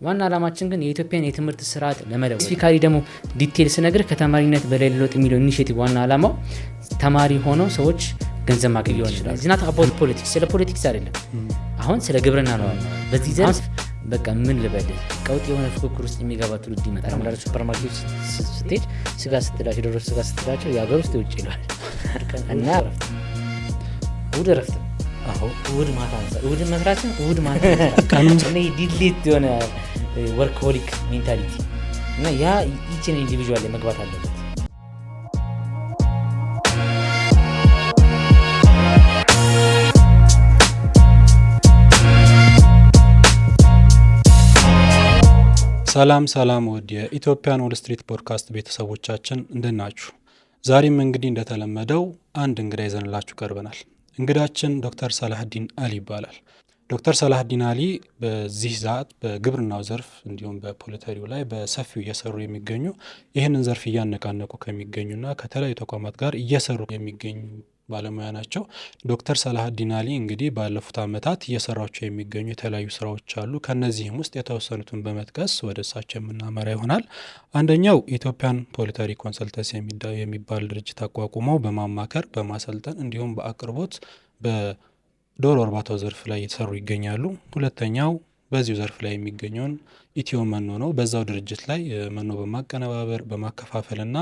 ዋና ዓላማችን ግን የኢትዮጵያን የትምህርት ስርዓት ለመለወጥ ስፔሲፊካሊ ደግሞ ዲቴልስ ነገር ከተማሪነት በላይ ለውጥ የሚለው ኢኒሺዬቲቭ ዋና ዓላማው ተማሪ ሆነው ሰዎች ገንዘብ ማግኘት ይችላሉ። ዝናት አባውት ፖለቲክስ ስለ ፖለቲክስ አይደለም። አሁን ስለ ግብርና ነው። በዚህ ዘርፍ በቃ ምን ልበል ቀውጥ የሆነ ፉክክር ውስጥ የሚገባ ትውልድ ይመጣል። ማለት ሱፐርማርኬት ስትሄድ ስጋ ስትላቸው ዶሮ ስጋ ስትላቸው የሀገር ውስጥ የውጭ ይላል እና እሑድ እረፍት እሑድ ማታ እሑድ መስራትን እሑድ ማታ እኔ ዲሊት የሆነ ወርክሆሊክ ሜንታሊቲ እና ያ ኢችን ኢንዲቪዥዋል ላይ መግባት አለበት። ሰላም ወደ ኢትዮጵያን ዎል ስትሪት ፖድካስት ቤተሰቦቻችን እንደናችሁ። ዛሬም እንግዲህ እንደተለመደው አንድ እንግዳ ይዘንላችሁ ቀርበናል። እንግዳችን ዶክተር ሰላህዲን አሊ ይባላል። ዶክተር ሰላህዲን አሊ በዚህ ሰዓት በግብርናው ዘርፍ እንዲሁም በፖለቲካው ላይ በሰፊው እየሰሩ የሚገኙ ይህንን ዘርፍ እያነቃነቁ ከሚገኙና ከተለያዩ ተቋማት ጋር እየሰሩ የሚገኙ ባለሙያ ናቸው። ዶክተር ሰላህዲን አሊ እንግዲህ ባለፉት ዓመታት እየሰራቸው የሚገኙ የተለያዩ ስራዎች አሉ። ከነዚህም ውስጥ የተወሰኑትን በመጥቀስ ወደ እሳቸው የምናመራ ይሆናል። አንደኛው ኢትዮጵያን ፖለቲካል ኮንሰልተንሲ የሚባል ድርጅት አቋቁመው በማማከር በማሰልጠን እንዲሁም በአቅርቦት በዶሮ እርባታው ዘርፍ ላይ እየተሰሩ ይገኛሉ። ሁለተኛው በዚሁ ዘርፍ ላይ የሚገኘውን ኢትዮ መኖ ነው። በዛው ድርጅት ላይ መኖ በማቀነባበር በማከፋፈልና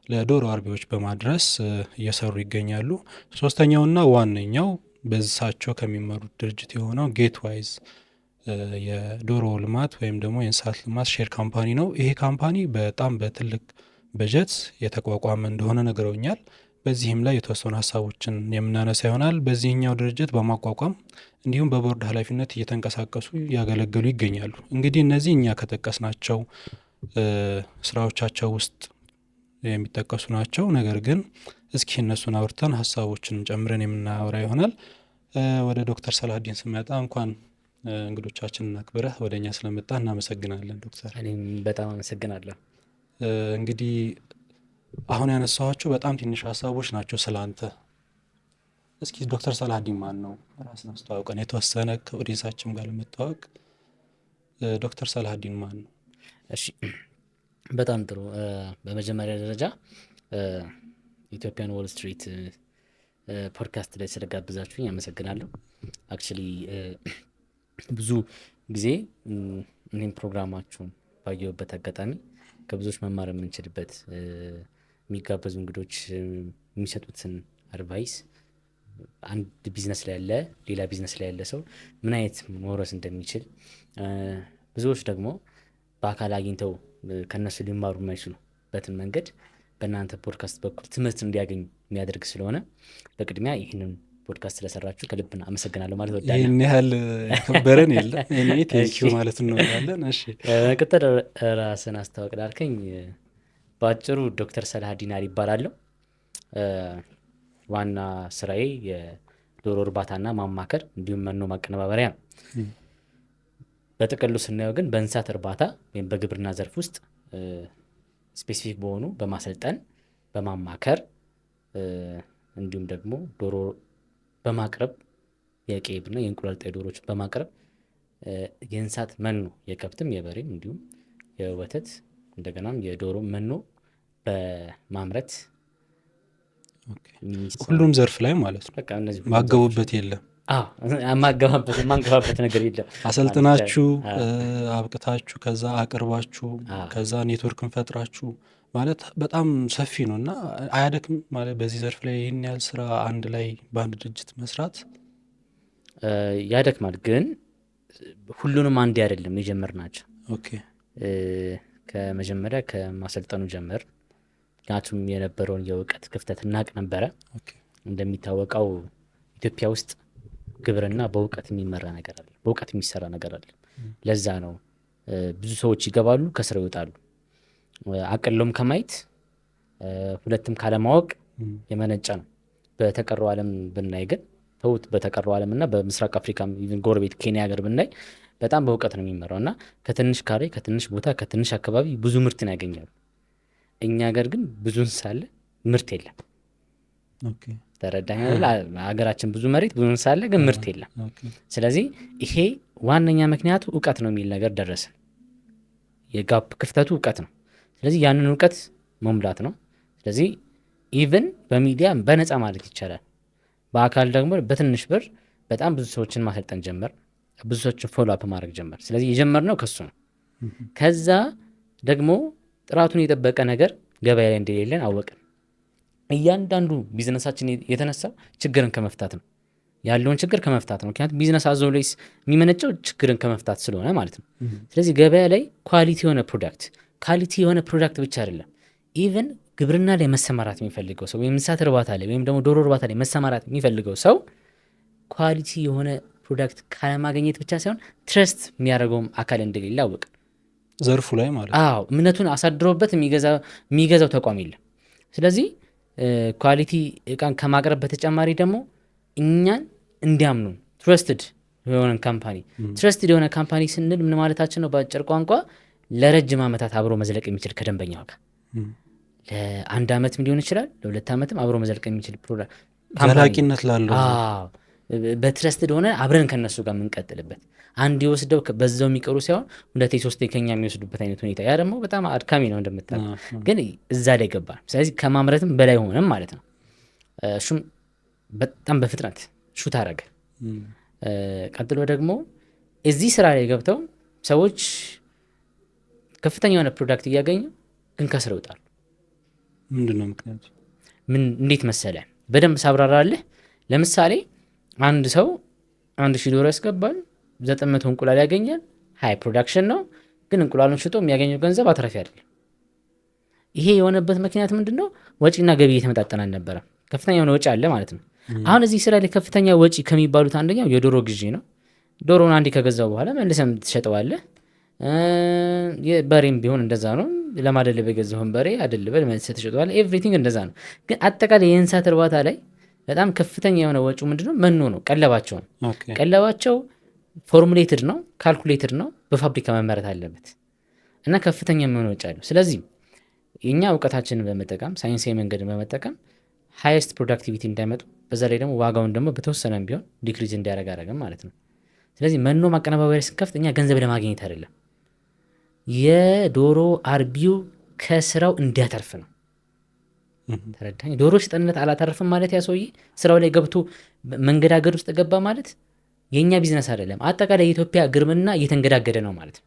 ለዶሮ አርቢዎች በማድረስ እየሰሩ ይገኛሉ። ሶስተኛውና ዋነኛው በዛቸው ከሚመሩት ድርጅት የሆነው ጌትዋይዝ የዶሮ ልማት ወይም ደግሞ የእንስሳት ልማት ሼር ካምፓኒ ነው። ይሄ ካምፓኒ በጣም በትልቅ በጀት የተቋቋመ እንደሆነ ነግረውኛል። በዚህም ላይ የተወሰኑ ሀሳቦችን የምናነሳ ይሆናል። በዚህኛው ድርጅት በማቋቋም እንዲሁም በቦርድ ኃላፊነት እየተንቀሳቀሱ ያገለገሉ ይገኛሉ። እንግዲህ እነዚህ እኛ ከጠቀስናቸው ስራዎቻቸው ውስጥ የሚጠቀሱ ናቸው። ነገር ግን እስኪ እነሱን አውርተን ሀሳቦችን ጨምረን የምናወራ ይሆናል። ወደ ዶክተር ሰላህዲን ስመጣ እንኳን እንግዶቻችንን አክብረህ ወደኛ ስለመጣ እናመሰግናለን ዶክተር። እኔም በጣም አመሰግናለሁ። እንግዲህ አሁን ያነሳኋቸው በጣም ትንሽ ሀሳቦች ናቸው ስለአንተ። እስኪ ዶክተር ሰላህዲን ማን ነው? ራስን አስተዋውቀን የተወሰነ ከኦዲየንሳችን ጋር ለመተዋወቅ። ዶክተር ሰላህዲን ማን ነው? እሺ በጣም ጥሩ። በመጀመሪያ ደረጃ ኢትዮጵያን ዎል ስትሪት ፖድካስት ላይ ስለጋብዛችሁኝ አመሰግናለሁ። አክቹሊ ብዙ ጊዜ እኔም ፕሮግራማችሁን ባየሁበት አጋጣሚ ከብዙዎች መማር የምንችልበት የሚጋበዙ እንግዶች የሚሰጡትን አድቫይስ አንድ ቢዝነስ ላይ ያለ ሌላ ቢዝነስ ላይ ያለ ሰው ምን አይነት መውረስ እንደሚችል ብዙዎች ደግሞ በአካል አግኝተው ከነሱ ሊማሩ የማይችሉበትን መንገድ በእናንተ ፖድካስት በኩል ትምህርት እንዲያገኙ የሚያደርግ ስለሆነ በቅድሚያ ይህንን ፖድካስት ስለሰራችሁ ከልብ አመሰግናለሁ ማለት ወዳለሁ። ይህን ያህል ከበረን የለም እኔ ቴንኪው ማለት እንወዳለን። እሺ ቅጥር ራስን አስተዋውቅ ላልከኝ በአጭሩ ዶክተር ሰላህዲን አሊ ይባላለሁ። ዋና ስራዬ የዶሮ እርባታና ማማከር እንዲሁም መኖ ማቀነባበሪያ ነው። በጥቅሉ ስናየው ግን በእንስሳት እርባታ ወይም በግብርና ዘርፍ ውስጥ ስፔሲፊክ በሆኑ በማሰልጠን በማማከር እንዲሁም ደግሞ ዶሮ በማቅረብ የቄብና የእንቁላል ጣይ ዶሮች በማቅረብ የእንስሳት መኖ የከብትም የበሬም እንዲሁም የወተት እንደገናም የዶሮ መኖ በማምረት ሁሉም ዘርፍ ላይ ማለት ነው። በቃ እነዚህ ማገቡበት የለም። ማገባበት ነገር የለም። አሰልጥናችሁ አብቅታችሁ ከዛ አቅርባችሁ ከዛ ኔትወርክን ፈጥራችሁ ማለት በጣም ሰፊ ነው እና አያደክም ማለት በዚህ ዘርፍ ላይ ይህን ያህል ስራ አንድ ላይ በአንድ ድርጅት መስራት ያደክማል። ግን ሁሉንም አንዴ አይደለም የጀመርናቸው። ኦኬ ከመጀመሪያ ከማሰልጠኑ ጀመር። ምክንያቱም የነበረውን የእውቀት ክፍተት እናቅ ነበረ። እንደሚታወቀው ኢትዮጵያ ውስጥ ግብርና በእውቀት የሚመራ ነገር አለ፣ በእውቀት የሚሰራ ነገር አለ። ለዛ ነው ብዙ ሰዎች ይገባሉ ከስራ ይወጣሉ። አቅሎም ከማየት ሁለትም ካለማወቅ የመነጨ ነው። በተቀረው ዓለም ብናይ ግን ተውት፣ በተቀረው ዓለምና በምስራቅ አፍሪካ ኢቭን ጎረቤት ኬንያ ሀገር ብናይ በጣም በእውቀት ነው የሚመራው እና ከትንሽ ካሬ ከትንሽ ቦታ ከትንሽ አካባቢ ብዙ ምርትን ያገኛሉ። እኛ ሀገር ግን ብዙ እንስሳለ ምርት የለም። ተረዳኝ አይደል? ሀገራችን ብዙ መሬት ብዙ እንስሳለ ግን ምርት የለም። ስለዚህ ይሄ ዋነኛ ምክንያቱ እውቀት ነው የሚል ነገር ደረሰ። የጋፕ ክፍተቱ እውቀት ነው። ስለዚህ ያንን እውቀት መሙላት ነው። ስለዚህ ኢቭን በሚዲያ በነፃ ማለት ይቻላል። በአካል ደግሞ በትንሽ ብር በጣም ብዙ ሰዎችን ማሰልጠን ጀመር፣ ብዙ ሰዎችን ፎሎ አፕ ማድረግ ጀመር። ስለዚህ የጀመርነው ከሱ ነው። ከዛ ደግሞ ጥራቱን የጠበቀ ነገር ገበያ ላይ እንደሌለን አወቅን። እያንዳንዱ ቢዝነሳችን የተነሳው ችግርን ከመፍታት ነው፣ ያለውን ችግር ከመፍታት ነው። ምክንያቱም ቢዝነስ አዞሌስ የሚመነጨው ችግርን ከመፍታት ስለሆነ ማለት ነው። ስለዚህ ገበያ ላይ ኳሊቲ የሆነ ፕሮዳክት ብቻ አይደለም፣ ኢቨን ግብርና ላይ መሰማራት የሚፈልገው ሰው ወይም እንስሳት እርባታ ላይ ወይም ደግሞ ዶሮ እርባታ ላይ መሰማራት የሚፈልገው ሰው ኳሊቲ የሆነ ፕሮዳክት ካለማግኘት ብቻ ሳይሆን ትረስት የሚያደርገውም አካል እንደሌለ አወቅን። ዘርፉ ላይ ማለት አዎ፣ እምነቱን አሳድሮበት የሚገዛው ተቋም የለም። ስለዚህ ኳሊቲ እቃን ከማቅረብ በተጨማሪ ደግሞ እኛን እንዲያምኑ ትረስትድ የሆነ ካምፓኒ ስንል ምን ማለታችን ነው? በአጭር ቋንቋ ለረጅም ዓመታት አብሮ መዝለቅ የሚችል ከደንበኛው ጋር ለ1 ዓመትም ሊሆን ይችላል ለ2 ዓመትም አብሮ መዝለቅ የሚችል ፕሮዳክት ዘላቂነት ላለው በትረስትድ ሆነ አብረን ከነሱ ጋር የምንቀጥልበት አንድ የወስደው በዛው የሚቀሩ ሳይሆን 2-3 ከኛ የሚወስዱበት አይነት ሁኔታ። ያ ደግሞ በጣም አድካሚ ነው እንደምታውቀው፣ ግን እዛ ላይ ገባ። ስለዚህ ከማምረትም በላይ ሆነም ማለት ነው። እሱም በጣም በፍጥነት ሹት አረገ። ቀጥሎ ደግሞ እዚህ ስራ ላይ ገብተው ሰዎች ከፍተኛ የሆነ ፕሮዳክት እያገኙ ግን ከስረው ይወጣሉ። ምንድነው ምክንያቱ? እንዴት መሰለ በደንብ ሳብራራለህ። ለምሳሌ አንድ ሰው 1000 ዶሮ ያስገባል፣ 900 እንቁላል ያገኛል። ሃይ ፕሮዳክሽን ነው፣ ግን እንቁላሉን ሽጦ የሚያገኘው ገንዘብ አትራፊ አይደለም። ይሄ የሆነበት ምክንያት ምንድነው? ወጪና ገቢ እየተመጣጠነ አልነበረም። ከፍተኛ የሆነ ወጪ አለ ማለት ነው። አሁን እዚህ ስራ ላይ ከፍተኛ ወጪ ከሚባሉት አንደኛው የዶሮ ግዢ ነው። ዶሮውን አንዴ ከገዛው በኋላ መልሰም ትሸጠዋለህ። በሬም ቢሆን እንደዛ ነው። ለማደለብ የገዛውን በሬ አደልበል መልሰህ ትሸጠዋለህ። ኤቭሪቲንግ እንደዛ ነው። ግን አጠቃላይ የእንስሳት እርባታ ላይ በጣም ከፍተኛ የሆነ ወጪ ምንድነው? መኖ ነው። ቀለባቸው ነው። ቀለባቸው ፎርሙሌትድ ነው፣ ካልኩሌትድ ነው፣ በፋብሪካ መመረት አለበት እና ከፍተኛ የሆነ ወጪ አለው። ስለዚህ የኛ እውቀታችንን በመጠቀም ሳይንሳዊ መንገድን በመጠቀም ሃይስት ፕሮዳክቲቪቲ እንዳይመጡ፣ በዛ ላይ ደግሞ ዋጋውን ደግሞ በተወሰነም ቢሆን ዲክሪዝ እንዲያደርግ አደረገም ማለት ነው። ስለዚህ መኖ ማቀነባበሪያ ስንከፍት እኛ ገንዘብ ለማግኘት አይደለም፣ የዶሮ አርቢው ከስራው እንዲያተርፍ ነው። ተረዳኝ? ዶሮ ሽጠነት አላተርፍም ማለት ያ ሰውዬ ስራው ላይ ገብቶ መንገዳገድ ውስጥ ገባ ማለት የኛ ቢዝነስ አይደለም። አጠቃላይ የኢትዮጵያ ግብርና እየተንገዳገደ ነው ማለት ነው።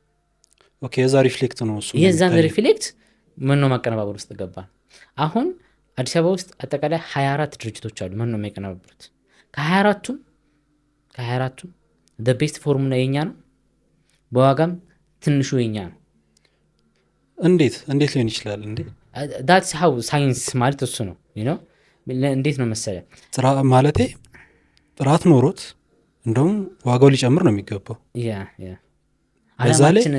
ኦኬ፣ የዛ ሪፍሌክት ነው እሱ። የዛን ሪፍሌክት መኖ ማቀነባበር ውስጥ ገባ። አሁን አዲስ አበባ ውስጥ አጠቃላይ 24 ድርጅቶች አሉ መኖ የሚያቀነባብሩት። ከ24ቱም the best ፎርሙላ የኛ ነው፣ በዋጋም ትንሹ የኛ ነው። እንዴት ሊሆን ይችላል እንዴ? that's how ሳይንስ ማለት እሱ ነው። እንዴት ነው መሰለ ማለቴ ጥራት ኖሮት እንደውም ዋጋው ሊጨምር ነው የሚገባው። አላማችን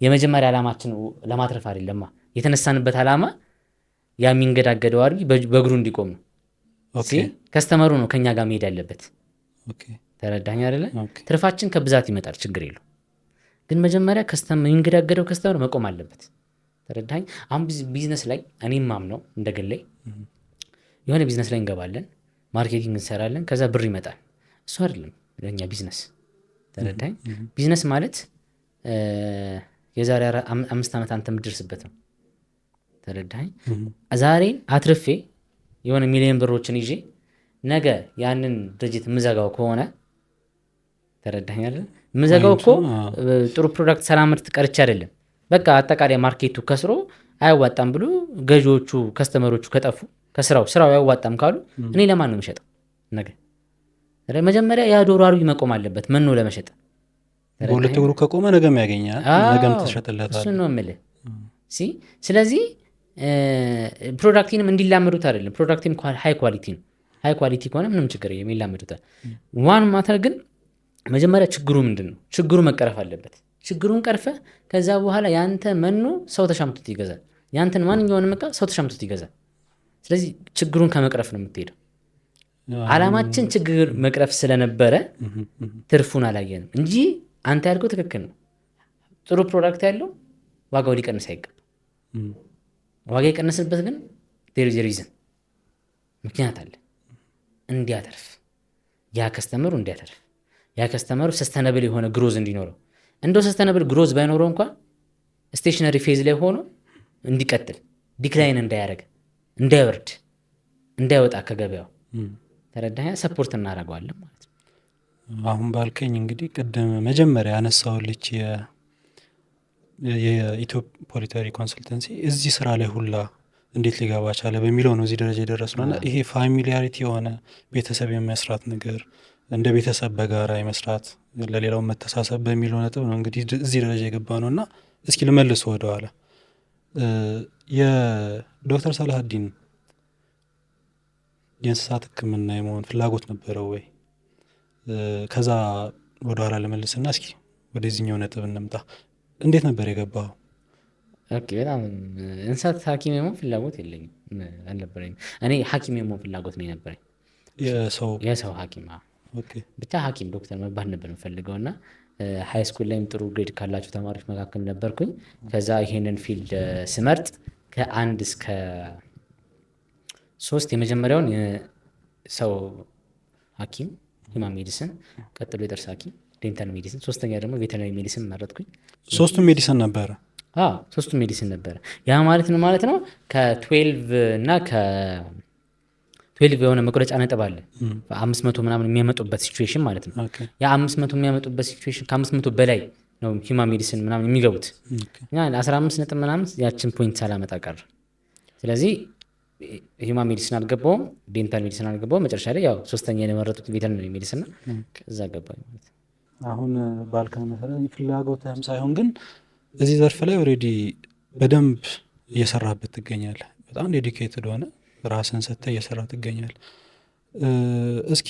የመጀመሪያ አላማችን ለማትረፍ አይደለማ። የተነሳንበት አላማ ያ የሚንገዳገደው አርቢ በእግሩ እንዲቆም ነው። ከስተመሩ ነው ከኛ ጋር መሄድ ያለበት። ተረዳኝ አይደለ? ትርፋችን ከብዛት ይመጣል፣ ችግር የለው። ግን መጀመሪያ የሚንገዳገደው ከስተመሩ መቆም አለበት። ተረዳኝ? አሁን ቢዝነስ ላይ እኔም ማምነው እንደግሌ የሆነ ቢዝነስ ላይ እንገባለን፣ ማርኬቲንግ እንሰራለን፣ ከዛ ብር ይመጣል። እሱ አይደለም ለኛ ቢዝነስ። ተረዳኝ? ቢዝነስ ማለት የዛሬ 5 ዓመት አንተ የምትደርስበት ነው። ተረዳኝ? ዛሬ አትርፌ የሆነ ሚሊዮን ብሮችን ይዤ ነገ ያንን ድርጅት ምዘጋው ከሆነ ተረዳኝ አይደል? ምዘጋው እኮ ጥሩ ፕሮዳክት ሰላምርት ቀርቼ አይደለም። በቃ አጠቃላይ ማርኬቱ ከስሮ አያዋጣም ብሎ ገዢዎቹ ከስተመሮቹ ከጠፉ ስራው አያዋጣም ካሉ እኔ ለማን ነው የምሸጠው? ነገ መጀመሪያ ያ ዶሮ አርቢ መቆም አለበት መኖ ለመሸጥ። በሁለት እግሩ ከቆመ ነገም ያገኛል፣ ነገም ተሸጠለታል። እሱ ነው የምልህ። ስለዚህ ፕሮዳክቲንም እንዲላመዱት አይደለም። ፕሮዳክቲም ሃይ ኳሊቲ ነው። ሃይ ኳሊቲ ከሆነ ምንም ችግር የሚላመዱታል። ዋን ማተር ግን መጀመሪያ ችግሩ ምንድን ነው? ችግሩ መቀረፍ አለበት። ችግሩን ቀርፈ ከዛ በኋላ ያንተ መኖ ሰው ተሻምቶት ይገዛል። ያንተን ማንኛውንም ዕቃ ሰው ተሻምቶት ይገዛል። ስለዚህ ችግሩን ከመቅረፍ ነው የምትሄደው። አላማችን ችግር መቅረፍ ስለነበረ ትርፉን አላየንም እንጂ አንተ ያልከው ትክክል ነው። ጥሩ ፕሮዳክት ያለው ዋጋው ሊቀንስ አይገባም። ዋጋ የቀነስንበት ግን ሪዝን ምክንያት አለ። እንዲያተርፍ ያ ከስተመሩ ሰስተነብል የሆነ ግሮዝ እንዲኖረው። እንደው ሰስተነብል ግሮዝ ባይኖረው እንኳን ስቴሽነሪ ፌዝ ላይ ሆኖ እንዲቀጥል ዲክላይን እንዳያደርግ እንዳይወርድ እንዳይወጣ ከገበያው ተረዳኸኝ? ሰፖርት እናደርገዋለን ማለት ነው። አሁን ባልከኝ እንግዲህ ቅድም መጀመሪያ ያነሳውልች የኢትዮ ፖሊተሪ ኮንሰልተንሲ እዚህ ስራ ላይ ሁላ እንዴት ሊገባ ቻለ በሚለው ነው እዚህ ደረጃ የደረስ ነው። እና ይሄ ፋሚሊያሪቲ የሆነ ቤተሰብ የመስራት ነገር እንደ ቤተሰብ በጋራ የመስራት ለሌላው መተሳሰብ በሚለው ነጥብ ነው እንግዲህ እዚህ ደረጃ የገባ ነው። እና እስኪ ልመልስ ወደኋላ የዶክተር ሰላሀዲን የእንስሳት ሕክምና የመሆን ፍላጎት ነበረው ወይ? ከዛ ወደኋላ ልመልስና እስኪ ወደዚህኛው ነጥብ እንምጣ። እንዴት ነበር የገባው? በጣም እንስሳት ሐኪም የመሆን ፍላጎት የለኝም አልነበረኝም። እኔ ሐኪም የመሆን ፍላጎት ነው የነበረኝ፣ የሰው ሐኪም ብቻ ሐኪም ዶክተር መባል ነበር የምፈልገው። እና ሃይ ስኩል ላይም ጥሩ ግሬድ ካላቸው ተማሪዎች መካከል ነበርኩኝ። ከዛ ይሄንን ፊልድ ስመርጥ ከ1 እስከ 3 የመጀመሪያውን የሰው ሐኪም ሂውማን ሜዲሲን፣ ቀጥሎ የጥርስ ሐኪም ዴንታል ሜዲሲን፣ ሶስተኛ ደግሞ ቬተሪናሪ ሜዲሲን መረጥኩኝ። ሶስቱም ሜዲሲን ነበረ? ሶስቱም ሜዲሲን ነበረ። ያ ማለት ነው ከ12 እና ከ12 የሆነ መቁረጫ ነጥብ አለ 500 ምናምን የሚያመጡበት ሲቹዌሽን ማለት ነው። ያ 500 የሚያመጡበት ሲቹዌሽን ከ500 በላይ ነው ሂውማን ሜዲሲን ምናምን የሚገቡት። 15 ነጥብ ምናምን ያችን ፖይንት ሳላመጣ ቀር። ስለዚህ ሂውማን ሜዲሲን አልገባውም፣ ዴንታል ሜዲሲን አልገባውም። መጨረሻ ላይ ያው ሶስተኛ የመረጡት ቬተሪናሪ ሜዲሲን ነው። ከዛ ገባኝ ማለት ነው። አሁን ባልከን መሰረት ፍላጎትህም ሳይሆን ግን እዚህ ዘርፍ ላይ ኦልሬዲ በደንብ እየሰራበት ትገኛለህ። በጣም ዴዲኬትድ ሆነ ራስን ሰጥተህ እየሰራ ትገኛለህ። እስኪ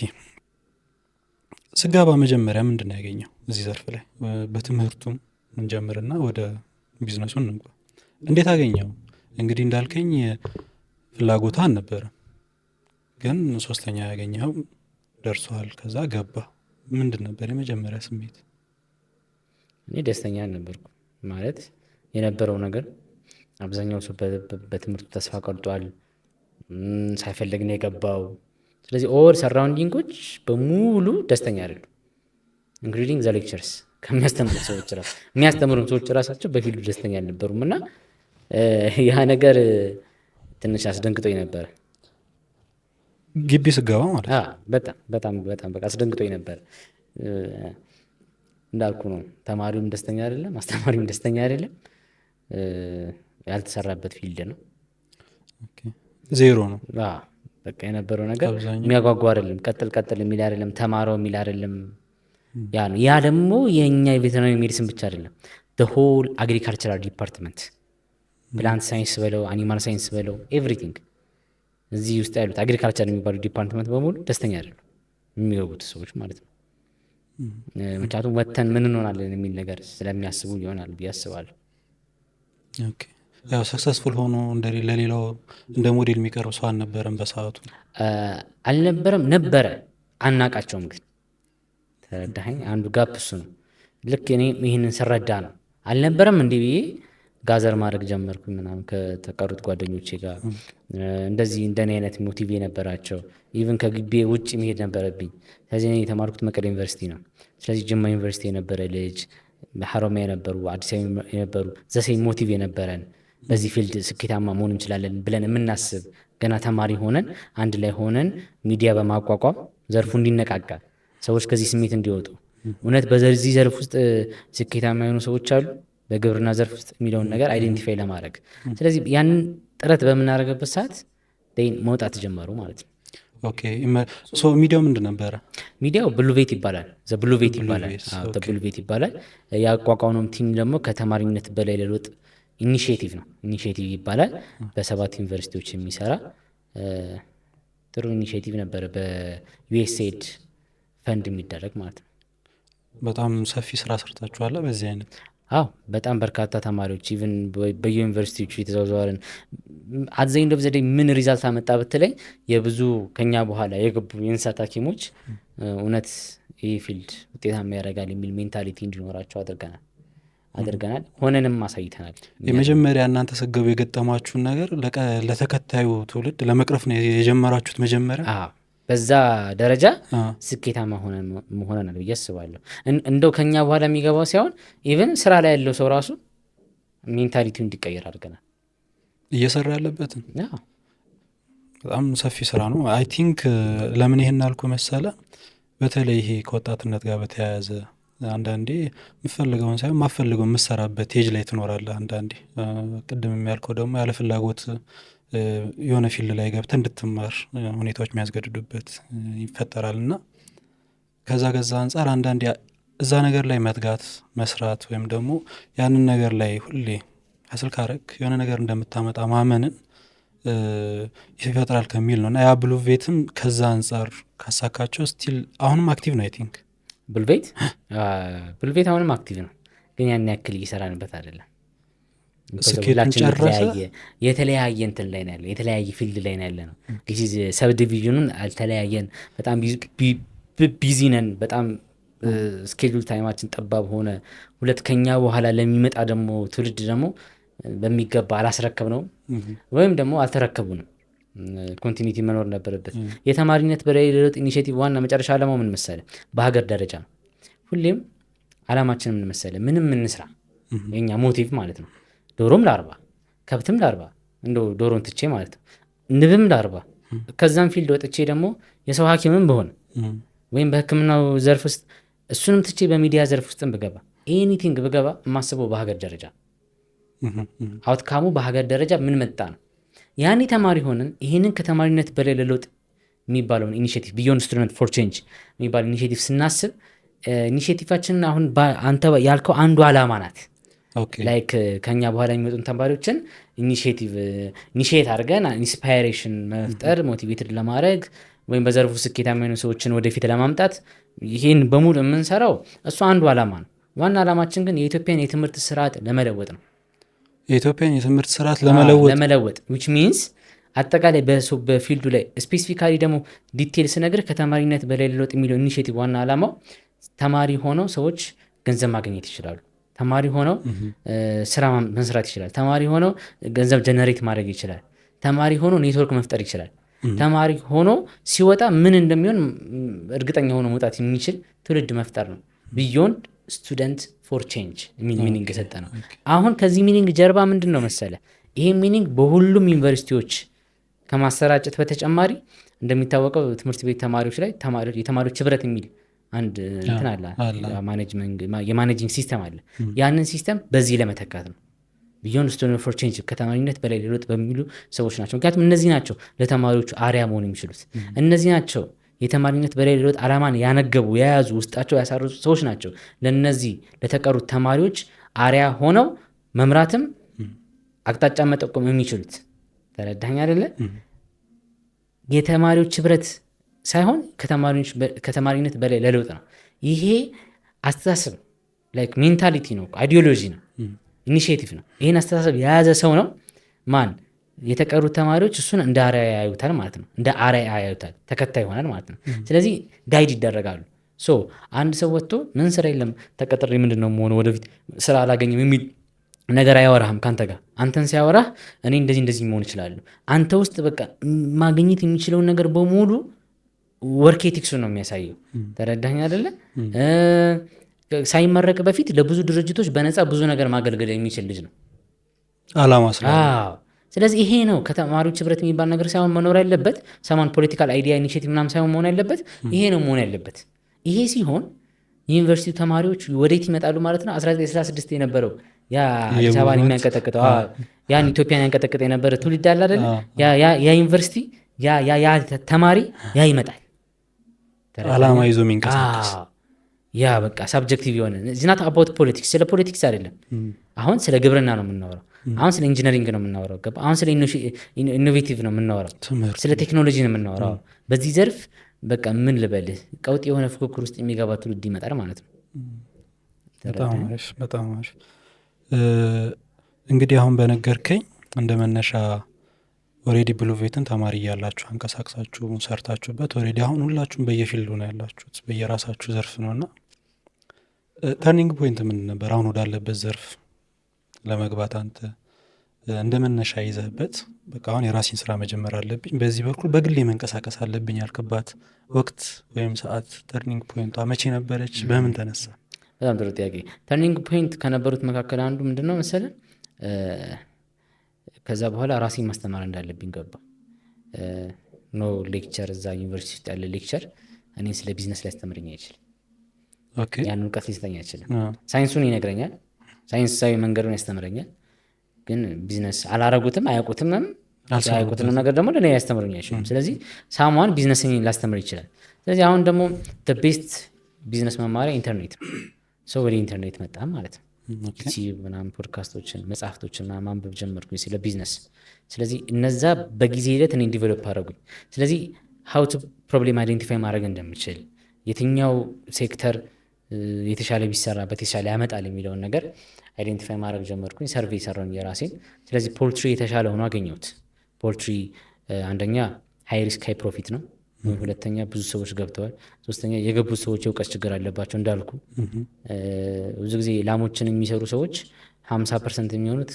ስገባ መጀመሪያ ምንድን ነው ያገኘው እዚህ ዘርፍ ላይ? በትምህርቱም እንጀምርና ወደ ቢዝነሱን እንግባ። እንዴት አገኘው? እንግዲህ እንዳልከኝ ፍላጎቱ አልነበረም፣ ግን ሶስተኛ ያገኘው ደርሷል። ከዛ ገባ። ምንድን ነበር የመጀመሪያ ስሜት? እኔ ደስተኛ አልነበርኩ። ማለት የነበረው ነገር አብዛኛው ሰው በትምህርቱ ተስፋ ቆርጧል፣ ሳይፈልግ ነው የገባው። ስለዚህ ኦል ሰራውንዲንጎች በሙሉ ደስተኛ አይደሉም፣ ኢንክሉዲንግ ዘ ሌክቸርስ ከሚያስተምሩ ሰዎች ራሱ የሚያስተምሩ ሰዎች ራሳቸው በፊልዱ ደስተኛ አልነበሩም። እና ያ ነገር ትንሽ አስደንግጦኝ ነበረ ግቢ ስገባ ማለት በጣም በቃ አስደንግጦኝ ነበር። እንዳልኩ ነው፣ ተማሪውም ደስተኛ አይደለም፣ አስተማሪውም ደስተኛ አይደለም። ያልተሰራበት ፊልድ ነው፣ ዜሮ ነው። በቃ የነበረው ነገር የሚያጓጓ አይደለም፣ ቀጥል የሚል አይደለም፣ ተማረው የሚል አይደለም። ያ ነው። ያ ደግሞ የእኛ የቬተሪናሪ ሜዲሲን ብቻ አይደለም፣ ሆል አግሪካልቸራል ዲፓርትመንት፣ ፕላንት ሳይንስ በለው አኒማል ሳይንስ በለው ኤቭሪቲንግ እዚህ ውስጥ ያሉት አግሪካልቸር የሚባሉ ዲፓርትመንት በሙሉ ደስተኛ አይደሉም፣ የሚገቡት ሰዎች ማለት ነው። ምክንያቱም ወተን ምን እንሆናለን የሚል ነገር ስለሚያስቡ ይሆናል ብዬ አስባለሁ። ያው ሰክሰስፉል ሆኖ ለሌላው እንደ ሞዴል የሚቀርብ ሰው አልነበረም በሰዓቱ? አልነበረም፣ ነበረ፣ አናቃቸውም። ግን ተረዳኸኝ? አንዱ ጋፕ እሱ ነው። ልክ እኔ ይህንን ስረዳ ነው አልነበረም እንዲህ ብዬ ጋዘር ማድረግ ጀመርኩ ምናምን ከተቀሩት ጓደኞቼ ጋር። እንደዚህ እንደኔ አይነት ሞቲቭ የነበራቸው ኢቭን ከግቢ ውጭ መሄድ ነበረብኝ። ስለዚህ እኔ የተማርኩት መቀሌ ዩኒቨርሲቲ ነው። ስለዚህ ጅማ ዩኒቨርሲቲ የነበረ ልጅ፣ ሐሮማያ የነበሩ፣ አዲስ አበባ የነበሩ ዘሴም ሞቲቭ የነበረን በዚህ ፊልድ ስኬታማ መሆን እንችላለን ብለን የምናስብ ገና ተማሪ ሆነን አንድ ላይ ሆነን ሚዲያ በማቋቋም ዘርፉ እንዲነቃቃ ሰዎች ከዚህ ስሜት እንዲወጡ እውነት በዚህ ዘርፍ ውስጥ ስኬታማ የሆኑ ሰዎች አሉ በግብርና ዘርፍ ውስጥ የሚለውን ነገር አይዴንቲፋይ ለማድረግ። ስለዚህ ያንን ጥረት በምናደርግበት ሰዓት መውጣት ጀመሩ ማለት ነው። ሚዲያው ምንድን ነበረ? ሚዲያው ብሉቬት ይባላል። ብሉቬት ይባላል። ያቋቋመውም ቲም ደግሞ ከተማሪነት በላይ ለለውጥ ኢኒሽቲቭ ነው። ኢኒሽቲቭ ይባላል። በ7 ዩኒቨርሲቲዎች የሚሰራ ጥሩ ኢኒሽቲቭ ነበረ። በዩኤስኤድ ፈንድ የሚደረግ ማለት ነው። በጣም ሰፊ ስራ ሰርታችኋል በዚህ አይነት? በጣም በርካታ ተማሪዎች ኢቭን በየዩኒቨርሲቲዎቹ የተዘዋወርን አዘኝ ደብዘዴ ምን ሪዛልት አመጣ ብትለኝ የብዙ ከኛ በኋላ የገቡ የእንስሳት ሐኪሞች እውነት ይህ ፊልድ ውጤታማ ያደርጋል የሚል ሜንታሊቲ እንዲኖራቸው አድርገናል፣ ሆነንም አሳይተናል። የመጀመሪያ እናንተ ስገቡ የገጠማችሁን ነገር ለተከታዩ ትውልድ ለመቅረፍ ነው የጀመራችሁት መጀመሪያ? በዛ ደረጃ ስኬታማ ሆነናል ብዬ አስባለሁ። እንደው ከኛ በኋላ የሚገባው ሳይሆን ኢቭን ስራ ላይ ያለው ሰው ራሱ ሜንታሊቲው እንዲቀየር አድርገናል። እየሰራ ያለበትን አዎ በጣም ሰፊ ስራ ነው። አይ ቲንክ ለምን ይሄን አልኩ መሰለ፣ በተለይ ይሄ ከወጣትነት ጋር በተያያዘ አንዳንዴ የምፈልገውን ሳይሆን ማፈልገውን የምሰራበት ኤጅ ላይ ትኖራለህ። አንዳንዴ ቅድም የሚያልከው ደግሞ ያለ ፍላጎት የሆነ ፊልድ ላይ ገብተህ እንድትማር ሁኔታዎች የሚያስገድዱበት ይፈጠራል እና ከዛ አንጻር አንዳንዴ እዛ ነገር ላይ መትጋት መስራት ወይም ደግሞ ያንን ነገር ላይ ሁሌ ሀስል ካረግ የሆነ ነገር እንደምታመጣ ማመንን ይፈጥራል ከሚል ነው እና ያ ብሉቬትም ከዛ አንጻር ካሳካቸው ስቲል አሁንም አክቲቭ ነው። አይ ቲንክ ብሉቬት አሁንም አክቲቭ ነው፣ ግን ያን ያክል እየሰራንበት አይደለም። ስኬቱን ጨረሰ። የተለያየ እንትን ላይ ነው ያለ፣ የተለያየ ፊልድ ላይ ነው ያለ ነው። ሰብ ዲቪዥኑን አልተለያየን፣ በጣም ቢዚ ነን፣ በጣም ስኬጁል ታይማችን ጠባብ ሆነ። ሁለት ከኛ በኋላ ለሚመጣ ደግሞ ትውልድ ደግሞ በሚገባ አላስረከብ ነው ወይም ደግሞ አልተረከቡንም። ኮንቲኒቲ መኖር ነበረበት። የተማሪነት በለውጥ ኢኒሼቲቭ ዋና መጨረሻ ዓላማው ምን መሰለ? በሀገር ደረጃ ነው። ሁሌም ዓላማችን ምን መሰለ? ምንም እንስራ፣ የኛ ሞቲቭ ማለት ነው። ዶሮም ላርባ፣ ከብትም ላርባ፣ እንደው ዶሮን ትቼ ማለት ነው፣ ንብም ላርባ፣ ከዛም ፊልድ ወጥቼ ደግሞ የሰው ሐኪምም በሆነ ወይም በሕክምናው ዘርፍ ውስጥ እሱንም ትቼ በሚዲያ ዘርፍ ውስጥም ብገባ፣ ኤኒቲንግ ብገባ የማስበው በሀገር ደረጃ አውትካሙ በሀገር ደረጃ ምን መጣ ነው። ያኔ ተማሪ ሆነን ይህንን ከተማሪነት በላይ ለለውጥ የሚባለውን ኢኒሼቲቭ ቢዮንድ ስቱደንት ፎር ቼንጅ የሚባል ኢኒሼቲቭ ስናስብ ኢኒሼቲቫችንን አሁን አንተ ያልከው አንዱ ዓላማ ናት። ላይክ ከኛ በኋላ የሚመጡን ተማሪዎችን ኢኒሼት አድርገን ኢንስፓይሬሽን መፍጠር፣ ሞቲቬትድ ለማድረግ ወይም በዘርፉ ስኬታማ የሆኑ ሰዎችን ወደፊት ለማምጣት ይህን በሙሉ የምንሰራው እሱ አንዱ ዓላማ ነው። ዋና ዓላማችን ግን የኢትዮጵያን የትምህርት ስርዓት ለመለወጥ ነው። የኢትዮጵያን የትምህርት ስርዓት ለመለወጥ which means አጠቃላይ በፊልዱ ላይ ስፔሲፊካሊ ደግሞ ዲቴልስ ነገር ከተማሪነት በላይ ለውጥ የሚለው ኢኒሼቲቭ ዋና ዓላማው ተማሪ ሆነው ሰዎች ገንዘብ ማግኘት ይችላሉ። ተማሪ ሆነው ስራ መስራት ይችላል። ተማሪ ሆነው ገንዘብ ጀነሬት ማድረግ ይችላል። ተማሪ ሆኖ ኔትወርክ መፍጠር ይችላል። ተማሪ ሆኖ ሲወጣ ምን እንደሚሆን እርግጠኛ ሆኖ መውጣት የሚችል ትውልድ መፍጠር ነው። ቢዮንድ ስቱደንት ፎር ቼንጅ የሚል ሚኒንግ የሰጠ ነው። አሁን ከዚህ ሚኒንግ ጀርባ ምንድን ነው መሰለ? ይሄ ሚኒንግ በሁሉም ዩኒቨርሲቲዎች ከማሰራጨት በተጨማሪ እንደሚታወቀው ትምህርት ቤት ተማሪዎች ላይ የተማሪዎች ህብረት የሚል አንድ እንትን አለ፣ የማኔጂንግ ሲስተም አለ። ያንን ሲስተም በዚህ ለመተካት ነው። ቢዮንድ ስቱደንት ፎር ቼንጅ ከተማሪነት በላይ ለውጥ በሚሉ ሰዎች ናቸው። ምክንያቱም እነዚህ ናቸው ለተማሪዎቹ አሪያ መሆን የሚችሉት። እነዚህ ናቸው የተማሪነት በላይ ለውጥ ዓላማን ያነገቡ የያዙ ውስጣቸው ያሳረጹ ሰዎች ናቸው ለነዚህ ለተቀሩት ተማሪዎች አሪያ ሆነው መምራትም አቅጣጫ መጠቆም የሚችሉት። ተረዳኸኝ አይደለ? የተማሪዎች ህብረት ሳይሆን ከተማሪነት በላይ ለለውጥ ነው። ይሄ አስተሳሰብ ላይክ ሜንታሊቲ ነው፣ አይዲዮሎጂ ነው፣ ኢኒሼቲቭ ነው። ይህን አስተሳሰብ የያዘ ሰው ነው ማን የተቀሩት ተማሪዎች እሱን እንደ አርአያ ያዩታል ማለት ነው። እንደ አርአያ ያዩታል፣ ተከታይ ይሆናል ማለት ነው። ስለዚህ ጋይድ ይደረጋሉ። አንድ ሰው ወጥቶ ምን ስራ የለም ተቀጥሬ ምንድን ነው መሆኑ ወደፊት ስራ አላገኝም የሚል ነገር አያወራህም ካንተ ጋር። አንተን ሲያወራህ እኔ እንደዚህ መሆን እችላለሁ። አንተ ውስጥ በቃ ማግኘት የሚችለውን ነገር በሙሉ ወርክ ኤቲክሱ ነው የሚያሳየው። ተረዳኸኝ አይደለ? ሳይመረቅ በፊት ለብዙ ድርጅቶች በነፃ ብዙ ነገር ማገልገል የሚችል ልጅ ነው አላማ። ስለዚህ ይሄ ነው ከተማሪዎች ህብረት የሚባል ነገር ሳይሆን መኖር ያለበት፣ ሰማን ፖለቲካል አይዲያ ኢኒሼቲቭ ምናምን ሳይሆን መሆን ያለበት ይሄ ነው መሆን ያለበት። ይሄ ሲሆን ዩኒቨርሲቲ ተማሪዎች ወዴት ይመጣሉ ማለት ነው? 1966 የነበረው ያ አዲስ አበባን የሚያንቀጠቅጠው ያን ኢትዮጵያን ያንቀጠቅጠ የነበረ ትውልድ አለ አይደል? ያ ዩኒቨርሲቲ ያ ተማሪ ያ ይመጣል አላማ ይዞ የሚንቀሳቀስ ያ በቃ ሳብጀክቲቭ የሆነ ዝናት አባውት ፖለቲክስ፣ ስለ ፖለቲክስ አይደለም። አሁን ስለ ግብርና ነው የምናወራው። አሁን ስለ ኢንጂነሪንግ ነው የምናወራው። አሁን ስለ ኢኖቬቲቭ ነው የምናወራው። ስለ ቴክኖሎጂ ነው የምናወራው። በዚህ ዘርፍ በቃ ምን ልበልህ ቀውጥ የሆነ ፉክክር ውስጥ የሚገባ ትውልድ ይመጣል ማለት ነው። በጣም አሪፍ። እንግዲህ አሁን በነገርከኝ እንደ መነሻ ኦሬዲ ብሉቬትን ተማሪ እያላችሁ አንቀሳቅሳችሁ ሰርታችሁበት ኦሬዲ አሁን ሁላችሁም በየፊልዱ ነው ያላችሁት፣ በየራሳችሁ ዘርፍ ነው እና ተርኒንግ ፖይንት ምን ነበር አሁን ወዳለበት ዘርፍ ለመግባት አንተ እንደ መነሻ ይዘህበት በቃ አሁን የራሴን ስራ መጀመር አለብኝ፣ በዚህ በኩል በግሌ መንቀሳቀስ አለብኝ ያልክባት ወቅት ወይም ሰዓት ተርኒንግ ፖይንቷ መቼ ነበረች? በምን ተነሳ? በጣም ጥሩ ጥያቄ። ተርኒንግ ፖይንት ከነበሩት መካከል አንዱ ምንድነው መሰለ ከዛ በኋላ ራሴን ማስተማር እንዳለብኝ ገባ። ኖ ሌክቸር እዛ ዩኒቨርሲቲ ውስጥ ያለ ሌክቸር እኔ ስለ ቢዝነስ ሊያስተምረኝ አይችልም። ያን እውቀት ሊሰጠኝ አይችልም። ሳይንሱን ይነግረኛል፣ ሳይንሳዊ መንገዱን ያስተምረኛል። ግን ቢዝነስ አላረጉትም፣ አያውቁትም ነገር ደግሞ ለእኔ ያስተምሩኝ አይችልም። ስለዚህ ሳሟን ቢዝነስን ላስተምር ይችላል። ስለዚህ አሁን ደግሞ ቤስት ቢዝነስ መማሪያ ኢንተርኔት ነው። ሰው ወደ ኢንተርኔት መጣ ማለት ነው። ዩቲዩብ ምናምን ፖድካስቶችን መጽሐፍቶችን ማንበብ ጀመርኩኝ ስለ ቢዝነስ። ስለዚህ እነዛ በጊዜ ሂደት እኔ ዲቨሎፕ አደረጉኝ። ስለዚህ ሀው ቱ ፕሮብሌም አይዴንቲፋይ ማድረግ እንደምችል፣ የትኛው ሴክተር የተሻለ ቢሰራበት የተሻለ ያመጣል የሚለውን ነገር አይዴንቲፋይ ማድረግ ጀመርኩኝ። ሰርቬይ ሰራሁኝ የራሴን። ስለዚህ ፖልትሪ የተሻለ ሆኖ አገኘሁት። ፖልትሪ አንደኛ ሃይ ሪስክ ሃይ ፕሮፊት ነው። ሁለተኛ ብዙ ሰዎች ገብተዋል። ሶስተኛ የገቡት ሰዎች የእውቀት ችግር አለባቸው። እንዳልኩ ብዙ ጊዜ ላሞችን የሚሰሩ ሰዎች 50% የሚሆኑት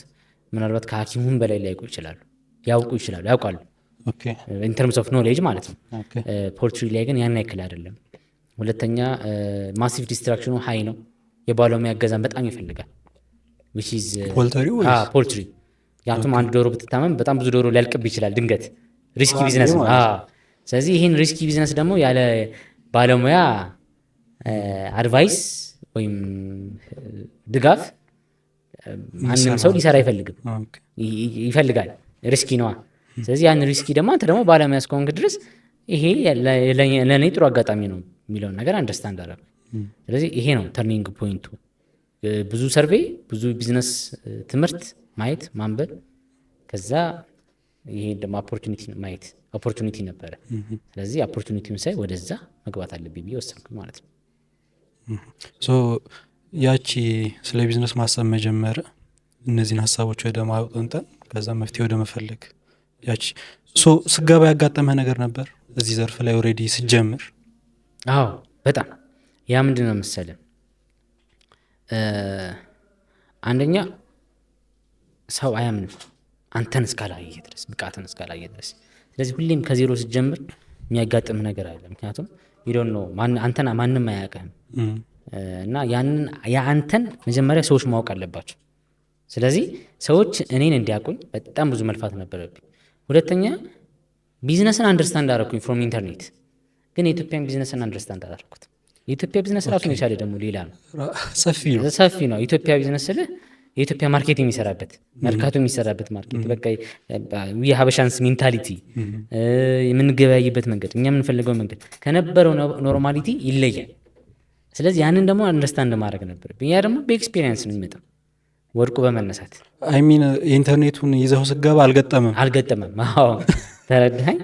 ምናልባት ከሐኪሙም በላይ ሊያውቁ ይችላሉ፣ ያውቃሉ ኢን ተርምስ ኦፍ ኖሌጅ ማለት ነው። ፖልትሪ ላይ ግን ያን ያክል አይደለም። ሁለተኛ ማሲቭ ዲስትራክሽኑ ሃይ ነው። የባለሙያ እገዛን በጣም ይፈልጋል። ፖልትሪ ያቱም አንድ ዶሮ ብትታመም በጣም ብዙ ዶሮ ሊያልቅብ ይችላል ድንገት። ሪስኪ ቢዝነስ ነው። ስለዚህ ይህን ሪስኪ ቢዝነስ ደግሞ ያለ ባለሙያ አድቫይስ ወይም ድጋፍ ማንም ሰው ሊሰራ ይፈልጋል። ሪስኪ ነዋ። ስለዚህ ያን ሪስኪ ደግሞ አንተ ደግሞ ባለሙያ እስከሆንክ ድረስ ይሄ ለእኔ ጥሩ አጋጣሚ ነው የሚለውን ነገር አንደርስታንድ አደረግኩ። ስለዚህ ይሄ ነው ተርኒንግ ፖይንቱ። ብዙ ሰርቬይ፣ ብዙ ቢዝነስ ትምህርት ማየት ማንበብ፣ ከዛ ይሄ ደግሞ ኦፖርቹኒቲ ነበረ። ስለዚህ ኦፖርቹኒቲውን ሳይ ወደዛ መግባት አለብኝ ብዬ ወሰንኩ ማለት ነው። ያቺ ስለ ቢዝነስ ማሰብ መጀመር፣ እነዚህን ሀሳቦች ወደ ማውጠንጠን፣ ከዛ መፍትሄ ወደ መፈለግ ያቺ ስገባ ያጋጠመህ ነገር ነበር እዚህ ዘርፍ ላይ ኦልሬዲ ስጀምር? አዎ በጣም። ያ ምንድን ነው መሰለህ፣ አንደኛ ሰው አያምንም አንተን እስካላየ ድረስ፣ ብቃትን እስካላየ ድረስ። ስለዚህ ሁሌም ከዜሮ ስትጀምር የሚያጋጥም ነገር አለ። ምክንያቱም ይዶን ነው አንተን ማንም አያውቅህም እና የአንተን መጀመሪያ ሰዎች ማወቅ አለባቸው። ስለዚህ ሰዎች እኔን እንዲያውቁኝ በጣም ብዙ መልፋት ነበረብኝ። ሁለተኛ ቢዝነስን አንደርስታንድ አደረኩኝ ፍሮም ኢንተርኔት። ግን የኢትዮጵያን ቢዝነስን አንደርስታንድ አደረኩት። የኢትዮጵያ ቢዝነስ ራሱን የቻለ ደግሞ ሌላ ነው፣ ሰፊ ነው። ኢትዮጵያ ቢዝነስ ስልህ የኢትዮጵያ ማርኬት የሚሰራበት መርካቶ የሚሰራበት ማርኬት፣ በቃ የሀበሻንስ ሜንታሊቲ የምንገበያይበት መንገድ፣ እኛ የምንፈልገው መንገድ ከነበረው ኖርማሊቲ ይለያል። ስለዚህ ያንን ደግሞ አንደርስታንድ ማድረግ ነበረብኝ። ያ ደግሞ በኤክስፔሪንስ ነው የሚመጣው፣ ወድቁ በመነሳት አይሚን የኢንተርኔቱን ይዘው ስገባ አልገጠመም። አዎ ተረዳኸኝ።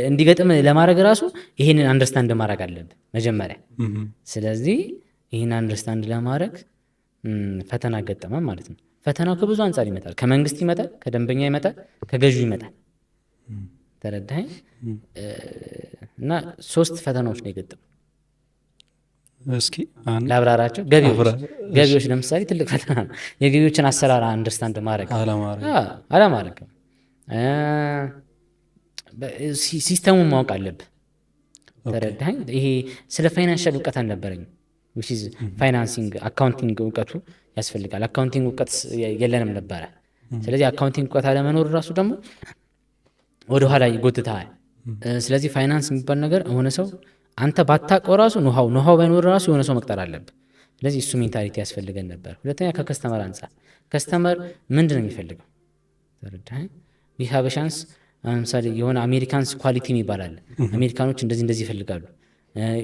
እንዲገጥም ለማድረግ ራሱ ይሄንን አንደርስታንድ ማድረግ አለብን መጀመሪያ። ስለዚህ ይህን አንደርስታንድ ለማድረግ ፈተና ገጠመ ማለት ነው። ፈተናው ከብዙ አንጻር ይመጣል። ከመንግስት ይመጣል፣ ከደንበኛ ይመጣል፣ ከገዢው ይመጣል። ተረዳኸኝ። እና 3 ፈተናዎች ነው የገጠሙ። እስኪ ላብራራቸው። ገቢዎች ለምሳሌ ትልቅ ፈተና ነው። የገቢዎችን አሰራር አንደርስታንድ ማድረግ አለማድረግ፣ ሲስተሙን ማወቅ አለብህ። ተረዳኸኝ። ይሄ ስለ ፋይናንሻል እውቀት አልነበረኝም። ፋይናንሲንግ አካውንቲንግ እውቀቱ ያስፈልጋል። አካውንቲንግ እውቀት የለንም ነበረ። ስለዚህ አካውንቲንግ እውቀት አለመኖር ራሱ ደግሞ ወደኋላ ይጎትታል። ስለዚህ ፋይናንስ የሚባል ነገር የሆነ ሰው አንተ ባታውቀው ራሱ ኖሃው ባይኖር ራሱ የሆነ ሰው መቅጠር አለብህ። ስለዚህ እሱ ሜንታሊቲ ያስፈልገን ነበር። ሁለተኛ ከከስተመር አንጻር፣ ከስተመር ምንድን ነው የሚፈልገው? ተረዳኸኝ። ይህ ሀበሻንስ ለምሳሌ የሆነ አሜሪካንስ ኳሊቲ ይባላል። አሜሪካኖች እንደዚህ ይፈልጋሉ፣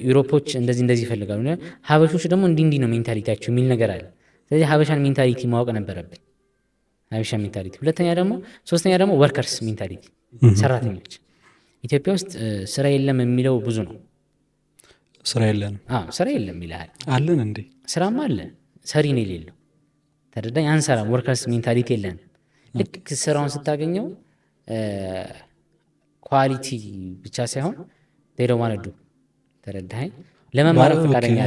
ዩሮፖች እንደዚህ ይፈልጋሉ፣ ሀበሾች ደግሞ እንዲህ ነው ሜንታሊቲያቸው የሚል ነገር አለ። ስለዚህ ሀበሻን ሜንታሊቲ ማወቅ ነበረብኝ፣ ሀበሻ ሜንታሊቲ። ሶስተኛ ደግሞ ወርከርስ ሜንታሊቲ፣ ሰራተኞች። ኢትዮጵያ ውስጥ ስራ የለም የሚለው ብዙ ነው። ስራ የለም ይልሃል። አለን እንዴ? ስራማ አለ፣ ሰሪ ነው የሌለው። ተረዳኝ። አንሰራም። ወርከርስ ሜንታሊቲ የለን። ልክ ስራውን ስታገኘው ኳሊቲ ብቻ ሳይሆን ሌላው ማለዱ። ተረዳኸኝ። ለመማር ፈቃደኛ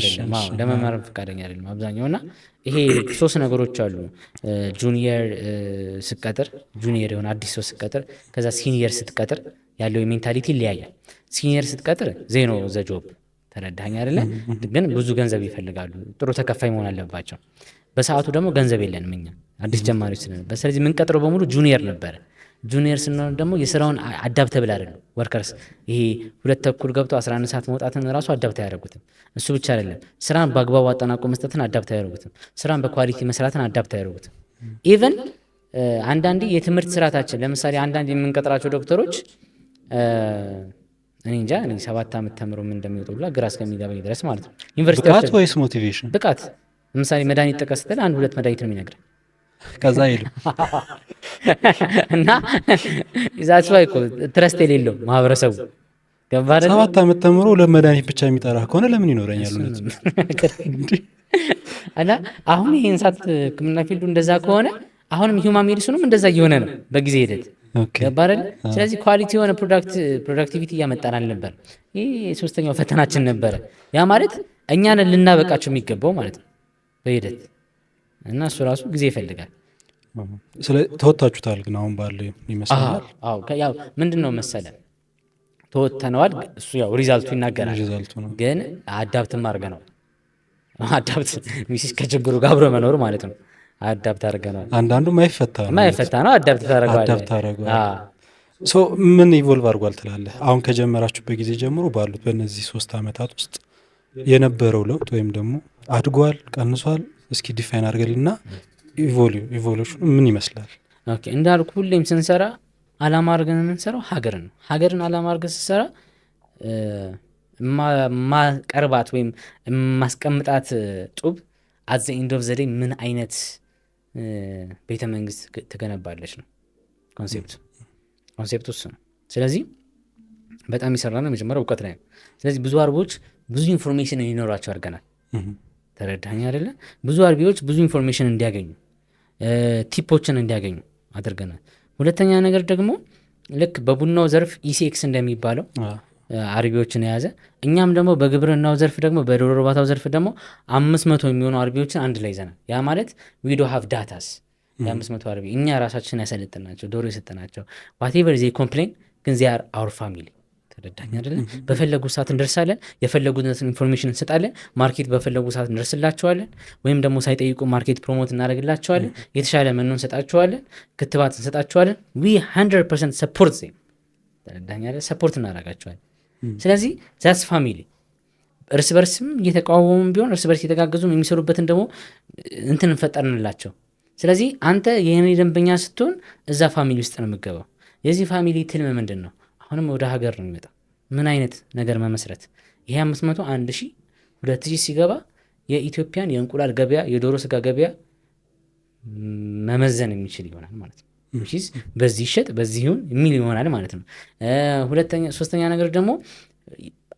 አይደለም አብዛኛው። እና ይሄ 3 ነገሮች አሉ። ጁኒየር ስቀጥር፣ ጁኒየር የሆነ አዲስ ሰው ስቀጥር፣ ከዛ ሲኒየር ስትቀጥር ያለው የሜንታሊቲ ይለያያል። ሲኒየር ስትቀጥር ዜሮ ዘጆብ። ተረዳኸኝ አይደለ? ግን ብዙ ገንዘብ ይፈልጋሉ፣ ጥሩ ተከፋይ መሆን አለባቸው። በሰዓቱ ደግሞ ገንዘብ የለንም እኛ አዲስ ጀማሪዎች ስለነበር። ስለዚህ የምንቀጥረው በሙሉ ጁኒየር ነበረ። ጁኒየር ስንሆን ደግሞ የስራውን አዳፕተብል አይደለም ወርከርስ። ይሄ 2:30 ገብቶ 11 ሰዓት መውጣትን ራሱ አዳፕት አያደርጉትም። እሱ ብቻ አይደለም፣ ስራን በአግባቡ አጠናቆ መስጠትን አዳፕት አያደርጉትም። ስራን በኳሊቲ መስራትን አዳፕት አያደርጉትም። ኢቨን አንዳንዴ የትምህርት ስርዓታችን ለምሳሌ አንዳንድ የምንቀጥራቸው ዶክተሮች እኔ እንጃ 7 ዓመት ተምሮ ምን እንደሚወጡ ብላ ግራ እስከሚገባኝ ድረስ ማለት ነው። ብቃት ወይስ ሞቲቬሽን? ብቃት። ለምሳሌ መድኃኒት ጥቀስ ስትል 1-2 መድኃኒት ነው የሚነግርህ ከዛ ይልም እና ዛት ላይ እኮ ትረስት የሌለው ማህበረሰቡ ገባ አይደል? 7 ዓመት ተምሮ ለመድኃኒት ብቻ የሚጠራ ከሆነ ለምን ይኖረኛል? እና አሁን ይሄ እንስሳት ሕክምና ፊልዱ እንደዛ ከሆነ አሁንም ሂውማን ሜዲሲኑም እንደዛ እየሆነ ነው በጊዜ ሂደት ገባ አይደል? ስለዚህ ኳሊቲ የሆነ ፕሮዳክቲቪቲ እያመጣን አልነበር። ይህ ሶስተኛው ፈተናችን ነበረ። ያ ማለት እኛን ልናበቃቸው የሚገባው ማለት ነው በሂደት እና እሱ ራሱ ጊዜ ይፈልጋል። ተወታችሁታል ግን አሁን ባለው ይመስላል። ያው ምንድን ነው መሰለ ተወተነዋል። እሱ ያው ሪዛልቱ ይናገራል። ግን አዳፕትም አድርገነዋል። አዳፕት ሚሲስ ከችግሩ ጋር አብሮ መኖር ማለት ነው። አዳፕት አድርገነዋል። አንዳንዱ ማይፈታ ነው። አዳፕት ታደርገዋለህ። ምን ኢቮልቭ አድርጓል ትላለህ? አሁን ከጀመራችሁበት ጊዜ ጀምሮ ባሉት በእነዚህ 3 ዓመታት ውስጥ የነበረው ለውጥ ወይም ደግሞ አድጓል፣ ቀንሷል? እስኪ ዲፋይን አድርገልና ኢቮሉሽኑ ምን ይመስላል? ኦኬ እንዳልኩ ሁሌም ስንሰራ አላማ አድርገን የምንሰራው ሀገርን ነው። ሀገርን አላማ አድርገን ስንሰራ ማቀርባት ወይም ማስቀምጣት ጡብ አዘ ኢንድ ኦፍ ዘ ዴይ ምን አይነት ቤተ መንግስት ትገነባለች ነው ኮንሴፕቱ እሱ ነው። ስለዚህ በጣም ይሰራ ነው። መጀመሪያ እውቀት ላይ ነው። ስለዚህ ብዙ አርቢዎች ብዙ ኢንፎርሜሽን እንዲኖራቸው አድርገናል። ተረዳኝ አይደለ? ብዙ አርቢዎች ብዙ ኢንፎርሜሽን እንዲያገኙ ቲፖችን እንዲያገኙ አድርገናል። ሁለተኛ ነገር ደግሞ ልክ በቡናው ዘርፍ ኢሲኤክስ እንደሚባለው አርቢዎችን የያዘ እኛም ደግሞ በግብርናው ዘርፍ ደግሞ በዶሮ እርባታው ዘርፍ ደግሞ 500 የሚሆኑ አርቢዎችን አንድ ላይ ይዘናል። ያ ማለት ዊ ዶ ሃቭ ዳታስ የ500 አርቢ እኛ ራሳችን ያሰለጥናቸው ዶሮ የሰጠናቸው ዋቴቨር ዜ ኮምፕሌን ግን ዚ አር አውር ፋሚሊ። ተረዳኝ አይደለ? በፈለጉ ሰዓት እንደርሳለን። የፈለጉትን ኢንፎርሜሽን እንሰጣለን። ማርኬት በፈለጉ ሰዓት እንደርስላቸዋለን። ወይም ደግሞ ሳይጠይቁ ማርኬት ፕሮሞት እናደርግላቸዋለን። የተሻለ መኖ እንሰጣቸዋለን። ክትባት እንሰጣቸዋለን። ዊ 100% ሰፖርት ዜም። ተረዳኝ አይደለ? ሰፖርት እናደርጋቸዋለን። ስለዚህ ዛስ ፋሚሊ እርስ በርስም እየተቃወሙም ቢሆን እርስ በርስ እየተጋገዙም የሚሰሩበትን ደግሞ እንትን እንፈጠርንላቸው። ስለዚህ አንተ የኔ ደንበኛ ስትሆን እዛ ፋሚሊ ውስጥ ነው የምገባው። የዚህ ፋሚሊ ትልም ምንድን ነው? አሁንም ወደ ሀገር ነው የሚመጣው። ምን አይነት ነገር መመስረት? ይሄ 500 1000 2000 ሲገባ የኢትዮጵያን የእንቁላል ገበያ የዶሮ ስጋ ገበያ መመዘን የሚችል ይሆናል ማለት ነው። በዚህ ይሸጥ በዚህ ይሁን የሚል ይሆናል ማለት ነው። ሶስተኛ ነገር ደግሞ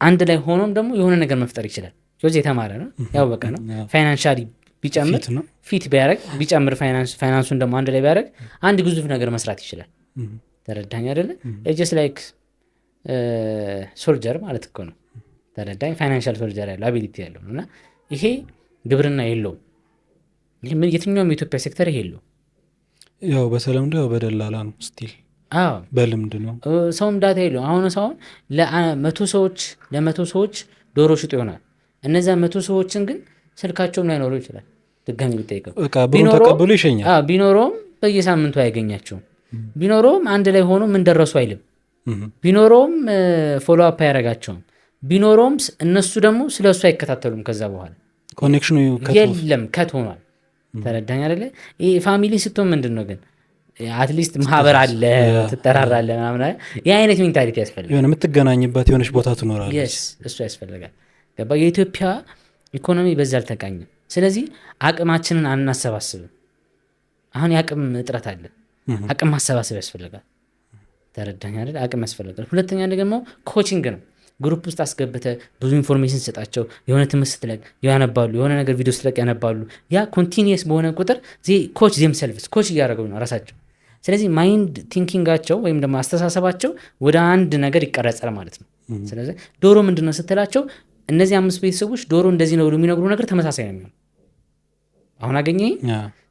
አንድ ላይ ሆኖም ደግሞ የሆነ ነገር መፍጠር ይችላል። የተማረ ነው ያወቀ ነው። ፋይናንሻሊ ቢጨምር ፊት ቢያደርግ ቢጨምር ፋይናንሱን ደግሞ አንድ ላይ ቢያደርግ አንድ ግዙፍ ነገር መስራት ይችላል። ተረዳኝ አይደለ? ጀስት ላይክ ሶልጀር ማለት እኮ ነው። ተረዳኝ? ፋይናንሻል ሶልጀር ያለው አቢሊቲ ያለው እና ይሄ ግብርና የለውም። የትኛውም የኢትዮጵያ ሴክተር ይሄ የለውም። ያው በተለምዶ በደላላ ነው ስቲል በልምድ ነው። ሰውም ዳታ የለውም። አሁን ሰውን ለ100 ሰዎች ዶሮ ሽጡ ይሆናል። እነዚያ 100 ሰዎችን ግን ስልካቸውም ላይኖሩ ይችላል። ድጋሚ ቢጠይቀው ተቀብሎ ይሸኛል። ቢኖረውም በየሳምንቱ አያገኛቸውም። ቢኖረውም አንድ ላይ ሆኖ ምን ደረሱ አይልም። ቢኖረውም ፎሎ አፕ አያረጋቸውም። ቢኖረውም እነሱ ደግሞ ስለ እሱ አይከታተሉም። ከዛ በኋላ ኮኔክሽኑ የለም፣ ከት ሆኗል። ተረዳኝ አይደለ? ይህ ፋሚሊ ስትሆን ምንድን ነው ግን አትሊስት ማህበር አለ፣ ትጠራራለ ምናምን። ይህ አይነት ሜንታሊቲ ያስፈልጋል። የሆነ የምትገናኝበት የሆነች ቦታ ትኖራለች። እሱ ያስፈልጋል። ገባ? የኢትዮጵያ ኢኮኖሚ በዛ አልተቃኘም። ስለዚህ አቅማችንን አናሰባስብም። አሁን የአቅም እጥረት አለ። አቅም ማሰባሰብ ያስፈልጋል። ተረዳኝ አይደል? አቅም ያስፈልጋል። ሁለተኛ ደግሞ ኮቺንግ ነው። ግሩፕ ውስጥ አስገብተ ብዙ ኢንፎርሜሽን ሰጣቸው። የሆነ ትምህርት ስትለቅ ያነባሉ፣ የሆነ ነገር ቪዲዮ ስትለቅ ያነባሉ። ያ ኮንቲኒየስ በሆነ ቁጥር ኮች ዜም ሰልፍስ ኮች እያደረገው ነው ራሳቸው። ስለዚህ ማይንድ ቲንኪንጋቸው ወይም ደግሞ አስተሳሰባቸው ወደ አንድ ነገር ይቀረጻል ማለት ነው። ስለዚህ ዶሮ ምንድነው ስትላቸው እነዚህ 5 ቤተሰቦች ዶሮ እንደዚህ ነው የሚነግሩ ነገር ተመሳሳይ ነው የሚሆነው። አሁን አገኘኝ።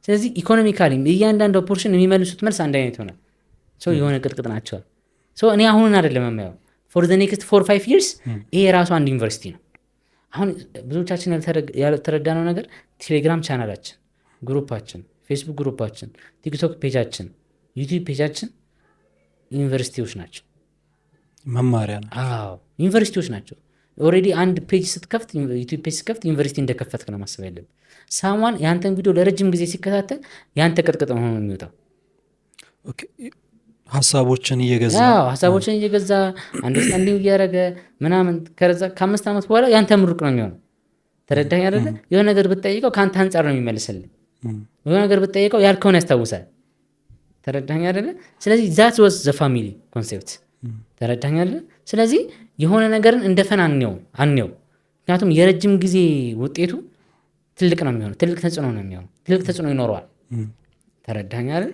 ስለዚህ ኢኮኖሚካሊ እያንዳንዱ ፖርሽን የሚመልሱት መልስ አንድ አይነት ይሆናል። የሆነ ቅጥቅጥ ናቸዋል። እኔ አሁንን አይደለም የማየው ፎር ዘ ኔክስት 4-5 years ይሄ የራሱ አንድ ዩኒቨርሲቲ ነው። አሁን ብዙዎቻችን ያልተረዳነው ነገር ቴሌግራም ቻናላችን ግሩፓችን፣ ፌስቡክ ግሩፓችን፣ ቲክቶክ ፔጃችን፣ ዩቲዩብ ፔጃችን ዩኒቨርሲቲዎች ናቸው፣ መማሪያ ነው። አዎ ዩኒቨርሲቲዎች ናቸው። ኦልሬዲ አንድ ፔጅ ስትከፍት ዩቲዩብ ፔጅ ስትከፍት ዩኒቨርሲቲ እንደከፈትክ ነው ማሰብ ያለብህ። ሳሟን የአንተን ቪዲዮ ለረጅም ጊዜ ሲከታተል የአንተ ቅጥቅጥ ሆኖ የሚወጣው ሀሳቦችን እየገዛ አንደርስታንዲንግ እያደረገ ምናምን ከዛ ከ5 ዓመት በኋላ ያንተ ምሩቅ ነው የሚሆነው። ተረዳኝ አይደለ? የሆነ ነገር ብትጠይቀው ከአንተ አንጻር ነው የሚመልስልህ። የሆነ ነገር ብትጠይቀው ያልከውን ያስታውሳል። ተረዳኝ አይደለ? ስለዚህ ዛት ዋዝ ዘ ፋሚሊ ኮንሴፕት። ተረዳኝ አይደለ? ስለዚህ የሆነ ነገርን እንደፈን አንየው። ምክንያቱም የረጅም ጊዜ ውጤቱ ትልቅ ነው የሚሆነው፣ ትልቅ ተጽዕኖ ነው የሚሆነው፣ ትልቅ ተጽዕኖ ይኖረዋል። ተረዳኝ አይደል?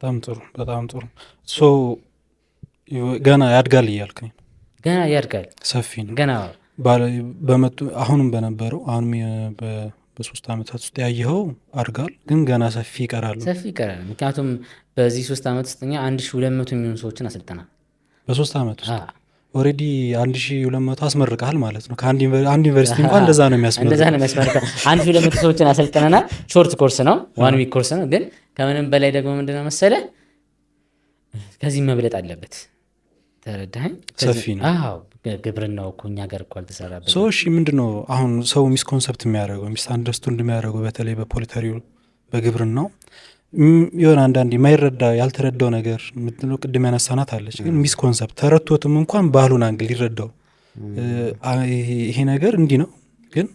በጣም ጥሩ። ገና ያድጋል እያልክ ነው? ገና ያድጋል፣ ሰፊ ነው ገና አሁንም በነበረው አሁንም በ3 ዓመታት ውስጥ ያየኸው አድጋል፣ ግን ገና ሰፊ ይቀራል። ምክንያቱም በዚህ 3 ዓመት ውስጥ 1200 የሚሆኑ ሰዎችን አሰልጠናል። በ3 ዓመት ውስጥ ኦልሬዲ 1200 አስመርቀሃል ማለት ነው። አንድ ዩኒቨርሲቲ እንኳን እንደዛ ነው የሚያስመርቀው። 1200 ሰዎችን አሰልጠናል። ሾርት ኮርስ ነው፣ 1 ዊክ ኮርስ ነው። ግን ከምንም በላይ ደግሞ ምንድነው መሰለህ ከዚህ መብለጥ አለበት። ተረዳኸኝ? ሰፊ ነው። አዎ ግብርናው እኮ እኛ ጋር እኮ አልተሰራበት። እሺ ምንድነው አሁን ሰው ሚስኮንሰፕት የሚያደርገው ሚስአንደርስታንድ የሚያደርገው በተለይ በፖለቲካው በግብርናው የሆነ አንዳንድ የማይረዳ ያልተረዳው ነገር ምትለው ቅድም ያነሳናት አለች። ግን ሚስኮንሰፕት ተረቶትም እንኳን ባህሉን አንግል ሊረዳው ይሄ ነገር እንዲህ ነው ግን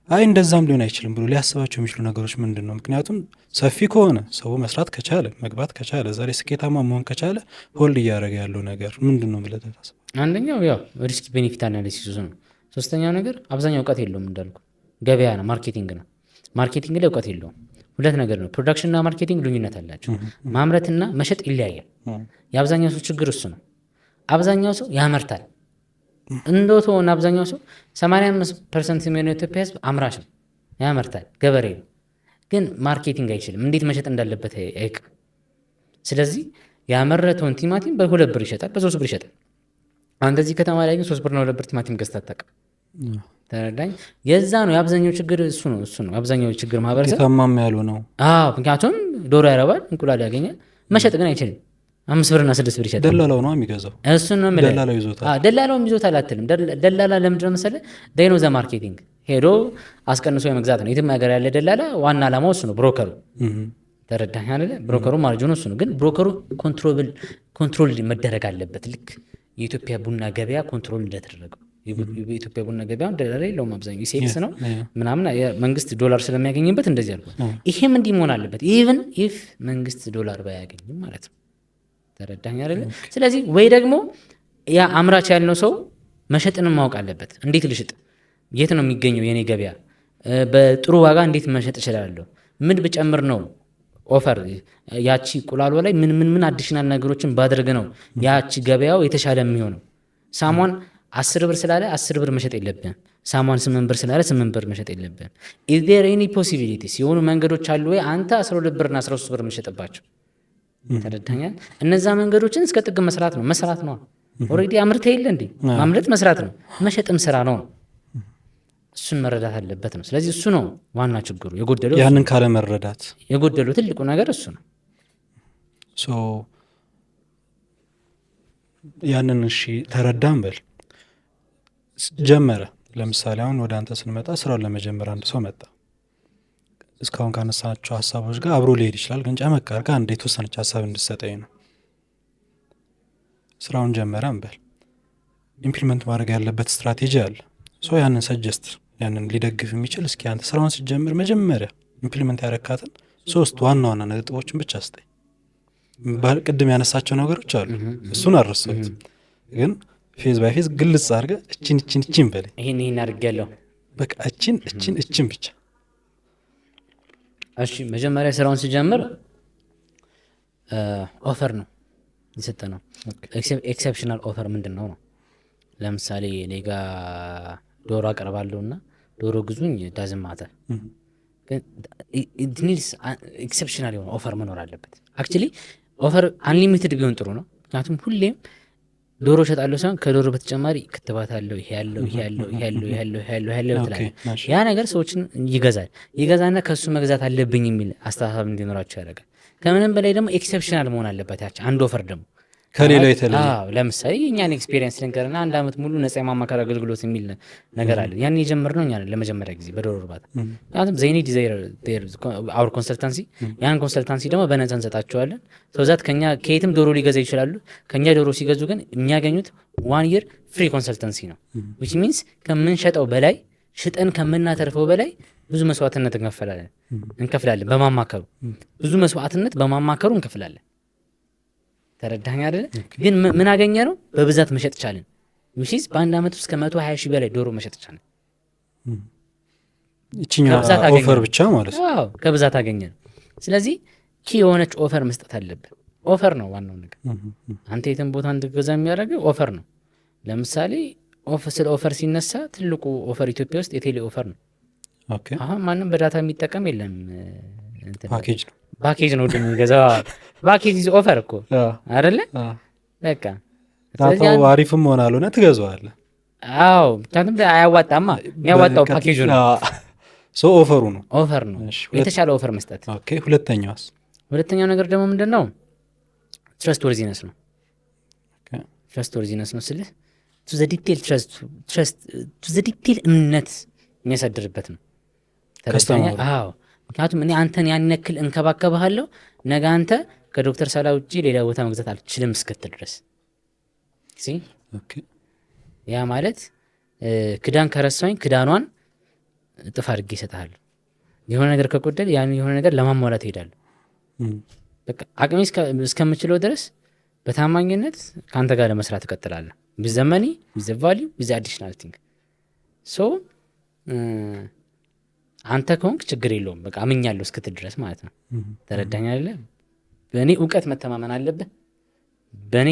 አይ እንደዛም ሊሆን አይችልም ብሎ ሊያስባቸው የሚችሉ ነገሮች ምንድን ነው? ምክንያቱም ሰፊ ከሆነ ሰው መስራት ከቻለ መግባት ከቻለ ዛሬ ስኬታማ መሆን ከቻለ ሆልድ እያደረገ ያለው ነገር ምንድን ነው ብለህ ታስባለህ? አንደኛው ያው ሪስክ ቤኔፊት አናሊሲስ ነው። ሶስተኛው ነገር አብዛኛው እውቀት የለውም እንዳልኩ ገበያ ነው፣ ማርኬቲንግ ነው። ማርኬቲንግ ላይ እውቀት የለውም። ሁለት ነገር ነው። ፕሮዳክሽንና ማርኬቲንግ ልዩነት አላቸው። ማምረትና መሸጥ ይለያያል። የአብዛኛው ሰው ችግር እሱ ነው። አብዛኛው ሰው ያመርታል እንደውተውን አብዛኛው ሰው 85% የሚሆነው ኢትዮጵያ ሕዝብ አምራች ነው፣ ያመርታል፣ ገበሬ ነው። ግን ማርኬቲንግ አይችልም፣ እንዴት መሸጥ እንዳለበት አይቅም። ስለዚህ ያመረተውን ቲማቲም በ2 ብር ይሸጣል፣ በ3 ብር ይሸጣል። አንተ እዚህ ከተማ ላይ ግን 3 ብርና 2 ብር ቲማቲም ገዝተህ አታውቅም። ተረዳኝ? የዛ ነው የአብዛኛው ችግር እሱ ነው አብዛኛው ችግር ማህበረሰብ ታማም ያሉ ነው። ምክንያቱም ዶሮ ያረባል፣ እንቁላል ያገኛል፣ መሸጥ ግን አይችልም። 5 ብርና 6 ብር ይሸጣል። ደላላው ነው የሚገዛው። እሱን ነው ደላላው ይዞታል። ደላላው ይዞታል አትልም። ደላላ ለምንድን ነው መሰለህ? ዳይኖ ዘ ማርኬቲንግ ሄዶ አስቀንሶ የመግዛት ነው። የትም ሀገር ያለ ደላላ ዋና ዓላማው እሱ ነው፣ ብሮከሩ። ተረዳኝ አይደለ? ብሮከሩ ማርጂኑ እሱ ነው። ግን ብሮከሩ ኮንትሮል መደረግ አለበት። ልክ የኢትዮጵያ ቡና ገበያ ኮንትሮል እንደተደረገው የኢትዮጵያ ቡና ገበያ ደላላ የለውም። አብዛኛው ሴልስ ነው ምናምን፣ መንግስት ዶላር ስለሚያገኝበት እንደዚህ አልኩ። ይሄም እንዲህ መሆን አለበት። ኢቭን ኢፍ መንግስት ዶላር ባያገኝም ማለት ነው። ተረዳኝ አይደለ? ስለዚህ ወይ ደግሞ ያ አምራች ያልነው ሰው መሸጥንም ማወቅ አለበት። እንዴት ልሽጥ? የት ነው የሚገኘው የኔ ገበያ? በጥሩ ዋጋ እንዴት መሸጥ እችላለሁ? ምን ብጨምር ነው ኦፈር ያቺ ቁላሏ ላይ ምን አዲሽናል ነገሮችን ባድርግ ነው ያቺ ገበያው የተሻለ የሚሆነው? ሳሟን 10 ብር ስላለ 10 ብር መሸጥ የለብህም። ሳሟን 8 ብር ስላለ 8 ብር መሸጥ የለብህም። is there any possibilities የሆኑ መንገዶች አሉ ወይ አንተ 12 ብርና 13 ብር መሸጥባቸው? ተረዳኛል? እነዛ መንገዶችን እስከ ጥግ መስራት ነው። ኦልሬዲ አምርተህ የለ እንዴ? ማምረት መስራት ነው፣ መሸጥም ስራ ነው። እሱን መረዳት አለበት ነው። ስለዚህ እሱ ነው ዋና ችግሩ የጎደለው። ያንን ካለ መረዳት የጎደለው ትልቁ ነገር እሱ ነው። ያንን እሺ ተረዳም በል ጀመረ። ለምሳሌ አሁን ወደ አንተ ስንመጣ ስራውን ለመጀመር አንድ ሰው መጣ። እስካሁን ካነሳናቸው ሀሳቦች ጋር አብሮ ሊሄድ ይችላል፣ ግን ጨመቅ አድርጋ አንድ የተወሰነች ሀሳብ እንድሰጠኝ ነው። ስራውን ጀመረ እንበል። ኢምፕሊመንት ማድረግ ያለበት ስትራቴጂ አለ። ያንን ሰጀስት ያንን ሊደግፍ የሚችል እስኪ አንተ ስራውን ሲጀምር መጀመሪያ ኢምፕሊመንት ያረካትን 3 ዋና ነጥቦችን ብቻ ስጠኝ። ቅድም ያነሳቸው ነገሮች አሉ፣ እሱን አረሳሁት፣ ግን ፌዝ ባይ ፌዝ ግልጽ አድርገህ እችን በለኝ። ይሄን አድርጌያለሁ፣ በቃ እችን ብቻ። እሺ መጀመሪያ ስራውን ሲጀምር ኦፈር ነው የሰጠ ነው። ኤክሰፕሽናል ኦፈር ምንድን ነው? ለምሳሌ እኔ ጋ ዶሮ አቀርባለሁ እና ዶሮ ግዙኝ ዳዝም ማተር፣ ኤክሰፕሽናል የሆነ ኦፈር መኖር አለበት። አክቹዋሊ ኦፈር አንሊሚትድ ቢሆን ጥሩ ነው። ምክንያቱም ሁሌም ዶሮ እሸጣለሁ ሳይሆን ከዶሮ በተጨማሪ ክትባት አለው፣ ይሄ ያለው ይሄ ያለው ይሄ ያለው ይሄ ያለው ይሄ ያለው ይሄ ያለው ትላለህ። ያ ነገር ሰዎችን ይገዛና ከሱ መግዛት አለብኝ የሚል አስተሳሰብ እንዲኖራቸው ያደርጋል። ከምንም በላይ ደግሞ ኤክሰፕሽናል መሆን አለበት ያች አንድ ኦፈር ደግሞ ከሌላ የተለየ። ለምሳሌ የእኛን ኤክስፔሪንስ ልንገርና 1 ዓመት ሙሉ ነጻ የማማከር አገልግሎት የሚል ነገር አለ። ያን የጀመርነው እኛ ለመጀመሪያ ጊዜ በዶሮ እርባታ። ምክንያቱም ዘይኒ ዲዛይር አውር ኮንሰልታንሲ፣ ያን ኮንሰልታንሲ ደግሞ በነጻ እንሰጣቸዋለን። ሰውዛት ከየትም ዶሮ ሊገዛ ይችላሉ። ከኛ ዶሮ ሲገዙ ግን የሚያገኙት 1 year ፍሪ ኮንሰልታንሲ ነው። which means ከምንሸጠው በላይ ሽጠን ከምናተርፈው በላይ ብዙ መስዋዕትነት እንከፍላለን። በማማከሩ ብዙ መስዋዕትነት በማማከሩ እንከፍላለን። ተረዳኸኝ አይደለ? ግን ምን አገኘ ነው? በብዛት መሸጥ ቻለን። which በአንድ ዓመት ውስጥ ከ120 ሺህ በላይ ዶሮ መሸጥ ቻለን። እቺኛው ኦፈር ብቻ ማለት ነው። ከብዛት አገኘ ነው። ስለዚህ ኪ የሆነች ኦፈር መስጠት አለብን። ኦፈር ነው ዋናው ነገር። አንተ የትም ቦታ እንድትገዛ የሚያደርገው ኦፈር ነው። ለምሳሌ ስለ ኦፈር ሲነሳ ትልቁ ኦፈር ኢትዮጵያ ውስጥ የቴሌ ኦፈር ነው። አሁን ማንም በዳታ የሚጠቀም የለም። ፓኬጅ ነው የሚገዛው። ፓኬጅ ኢዝ ኦፈር እኮ አይደለ? በቃ ዳታው አሪፍም ሆነ አልሆነ ትገዛዋለህ። አዎ፣ ምክንያቱም አያዋጣማ። የሚያዋጣው ፓኬጁ ነው። ኦፈሩ ነው። ኦፈር ነው የተሻለ ኦፈር መስጠት። ሁለተኛው ነገር ደግሞ ምንድን ነው? ትረስት ወርዚነስ ነው። ትረስት ወርዚነስ ነው ስልህ ቱ ዘ ዲቴል እምነት የሚያሳድርበት ነው። አዎ፣ ምክንያቱም እኔ አንተን ያን ያክል እንከባከብሃለሁ፣ ነገ አንተ ከዶክተር ሳላ ውጭ ሌላ ቦታ መግዛት አልችልም እስክትል ድረስ። ያ ማለት ክዳን ከረሳኝ ክዳኗን እጥፍ አድርጌ እሰጥሃለሁ። የሆነ ነገር ከጎደል ያን የሆነ ነገር ለማሟላት እሄዳለሁ። በቃ አቅሜ እስከምችለው ድረስ በታማኝነት ከአንተ ጋር ለመስራት እቀጥላለሁ። with the money, with the value, with the additional thing. so አንተ ከሆንክ ችግር የለውም፣ በቃ አምኛለሁ እስክትል ድረስ ማለት ነው። ተረዳኝ አይደለ? በእኔ እውቀት መተማመን አለብህ፣ በእኔ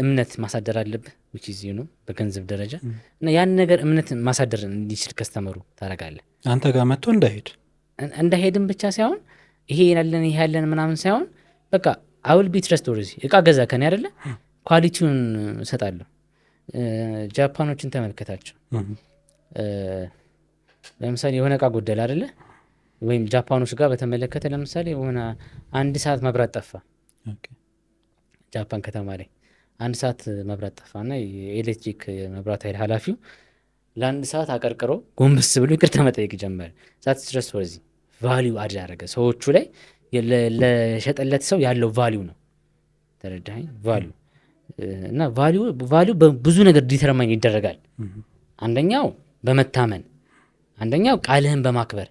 እምነት ማሳደር አለብህ which is በገንዘብ ደረጃ እና ያን ነገር እምነት ማሳደር እንዲችል ከስተመሩ ታረጋለህ። አንተ ጋር መጥቶ እንዳይሄድም ብቻ ሳይሆን ይሄ ያለን ምናምን ሳይሆን በቃ I will be trustworthy። እቃ ገዛ ከኔ አይደለ? ኳሊቲውን እሰጣለሁ። ጃፓኖችን ተመልከታቸው። ለምሳሌ የሆነ እቃ ጎደል አይደለ? ወይም ጃፓኖች ጋር በተመለከተ ለምሳሌ የሆነ 1 ሰዓት መብራት ጠፋ። ጃፓን ከተማ ላይ 1 ሰዓት መብራት ጠፋና የኤሌክትሪክ መብራት ኃይል ኃላፊው ለ1 ሰዓት አቀርቅሮ ጎንበስ ብሎ ይቅርታ መጠየቅ ጀመረ። ዛት ትረስትወርዚ ቫሊዩ አድ ያደረገ ሰዎቹ ላይ ለሸጠለት ሰው ያለው ቫሊዩ ነው። ተረዳኸኝ? ቫሊዩ እና ቫሊዩ በብዙ ነገር ዲተርማይን ይደረጋል። አንደኛው በመታመን፣ አንደኛው ቃልህን በማክበር።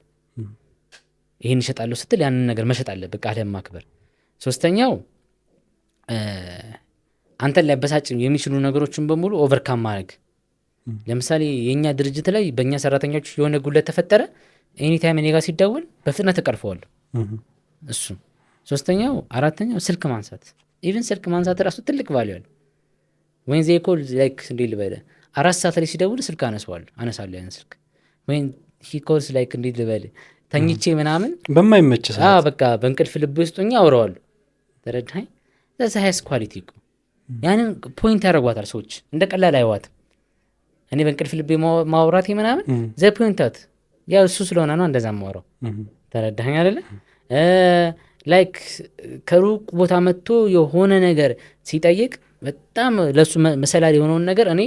ይሄን እሸጣለሁ ስትል ያንን ነገር መሸጥ አለብህ፣ ቃልህን ማክበር። ሶስተኛው አንተን ሊያበሳጭ የሚችሉ ነገሮችን በሙሉ ኦቨርካም ማድረግ። ለምሳሌ የኛ ድርጅት ላይ በእኛ ሰራተኞች የሆነ ጉድለት ተፈጠረ፣ ኤኒ ታይም እኔ ጋር ሲደውል በፍጥነት እቀርፈዋለሁ። እሱ ሶስተኛው። አራተኛው ስልክ ማንሳት። ኢቭን ስልክ ማንሳት ራሱ ትልቅ ቫልዩ አለ። ወይን ዜ ኮል ላይክ እንዴት ልበለ 4 ሰዓት ላይ ሲደውል ስልክ አነሳለሁ ያን ስልክ። ወይን ሂ ኮልስ ላይክ እንዴት ልበለ ተኝቼ ምናምን በማይመች ሰዓት በቃ በእንቅልፍ ልብ ውስጥ ሆኜ አውራዋለሁ። ተረዳኸኝ? that's highest quality እኮ ያንን ፖይንት ያደርጓታል ሰዎች፣ እንደ ቀላል አይዋትም። እኔ በእንቅልፍ ልቤ ማውራቴ ምናምን ዘ ፖይንታት ያው እሱ ስለሆነ ነው እንደዛ ማውራው። ተረዳኸኝ አይደለ? ላይክ ከሩቅ ቦታ መጥቶ የሆነ ነገር ሲጠይቅ በጣም ለሱ መሰላል የሆነውን ነገር እኔ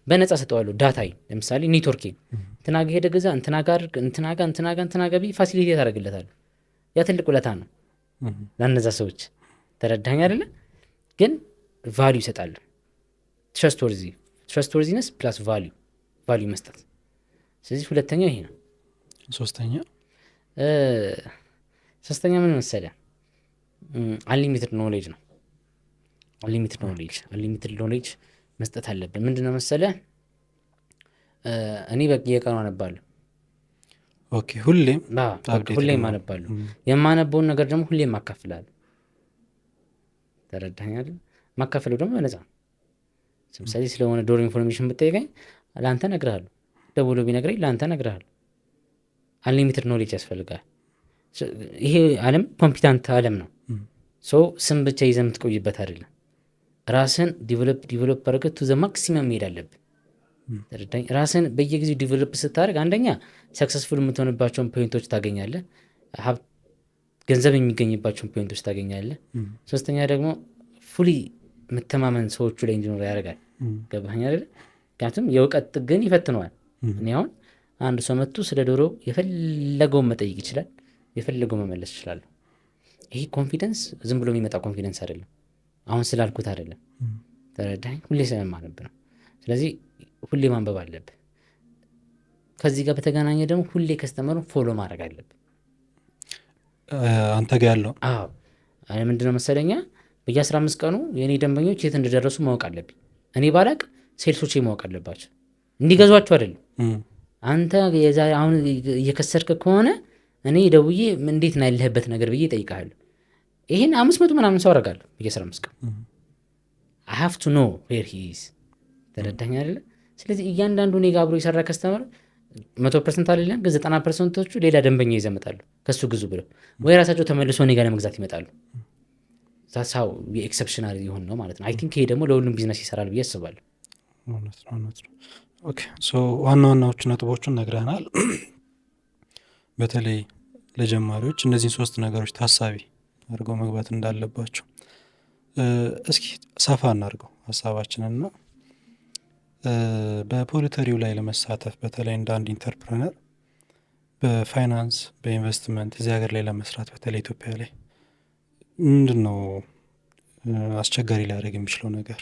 በነጻ ሰጠዋለሁ። ዳታይ ለምሳሌ ኔትወርክ እንትና ጋር ሄደ ገዛ፣ እንትና ጋር ፋሲሊቲ ታደርግለታለህ። ያ ትልቅ ውለታ ነው ለነዛ ሰዎች። ተረዳኸኝ አይደለ? ግን ቫልዩ ይሰጣሉ። ትረስትወርዚነስ ፕላስ ቫልዩ መስጠት። ስለዚህ ሁለተኛው ይሄ ነው። ሶስተኛ ምን መሰለህ? አንሊሚትድ ኖሌጅ ነው። አንሊሚትድ ኖሌጅ መስጠት አለብን። ምንድነው መሰለህ? እኔ በየቀኑ አነባለሁ። ሁሌም አነባለሁ። የማነበውን ነገር ደግሞ ሁሌም አካፍላለሁ። ተረዳኸኝ? ማካፈለው ደግሞ በነፃ። ለምሳሌ ስለሆነ ዶሮ ኢንፎርሜሽን ብትጠይቀኝ ለአንተ እነግርሃለሁ። ደውሎ ቢነግረኝ ለአንተ እነግርሃለሁ። አንሊሚትድ ኖሌጅ ያስፈልጋል። ይሄ ዓለም ኮምፒታንት ዓለም ነው። ስም ብቻ ይዘህ የምትቆይበት አይደለም። ራስን ዲቨሎፕ አድርገህ ቱ ዘ ማክሲመም መሄድ አለብህ። ተረዳኝ። ራስን በየጊዜው ዲቨሎፕ ስታደርግ አንደኛ ሰክሰስፉል የምትሆንባቸውን ፖይንቶች ታገኛለህ፣ ገንዘብ የሚገኝባቸውን ፖይንቶች ታገኛለህ። ሶስተኛ ደግሞ ፉሊ መተማመን ሰዎቹ ላይ እንዲኖር ያደርጋል። ገባኸኝ አይደል? ምክንያቱም የእውቀት ጥግን ይፈትነዋል። እኔ አሁን አንድ ሰው መጥቶ ስለ ዶሮ የፈለገውን መጠየቅ ይችላል፣ የፈለገው መመለስ ይችላል። ይሄ ኮንፊደንስ ዝም ብሎ የሚመጣ ኮንፊደንስ አይደለም፣ አሁን ስላልኩት አይደለም። ተረዳኝ። ሁሌ ስለማነብ ነው። ስለዚህ ሁሌ ማንበብ አለብህ። ከዚህ ጋር በተገናኘ ደግሞ ሁሌ ከስተመሩን ፎሎ ማድረግ አለብህ። አንተ ጋር ያለው ምንድነው መሰለኛ በየ15 ቀኑ የእኔ ደንበኞች የት እንደደረሱ ማወቅ አለብኝ። እኔ ባላቅ ሴልሶቼ ማወቅ አለባቸው፣ እንዲገዟቸው አይደለም። አንተ አሁን እየከሰርክ ከሆነ እኔ ደውዬ እንዴት ነው ያለህበት ነገር ብዬ እጠይቅሃለሁ። ይሄን 500 ምናምን ሰው አደርጋለሁ በየ15 ቀኑ። I have to know where he is። ተረዳኝ አይደለ? ስለዚህ እያንዳንዱ እኔ ጋር አብሮ የሰራ ከስተመር 100% አይደለም ግን 90%ዎቹ ሌላ ደንበኛ ይዘው ይመጣሉ ከሱ ግዙ ብለው፣ ወይ ራሳቸው ተመልሶ እኔ ጋር ለመግዛት ይመጣሉ። ዛሳው የኤክሰፕሽናል ይሆን ነው ማለት ነው። አይ ቲንክ ይሄ ደግሞ ለሁሉም ቢዝነስ ይሰራል ብዬ አስባለሁ። ኦኬ ሶ ዋናዎቹ ነጥቦቹን ነግረናል። በተለይ ለጀማሪዎች እነዚህን 3 ነገሮች ታሳቢ አድርገው መግባት እንዳለባቸው እስኪ ሰፋ እናድርገው ሀሳባችንና በፖሊተሪው ላይ ለመሳተፍ በተለይ እንደ አንድ ኢንተርፕረነር በፋይናንስ በኢንቨስትመንት እዚህ ሀገር ላይ ለመስራት በተለይ ኢትዮጵያ ላይ ምንድን ነው አስቸጋሪ ሊያደርግ የሚችለው ነገር?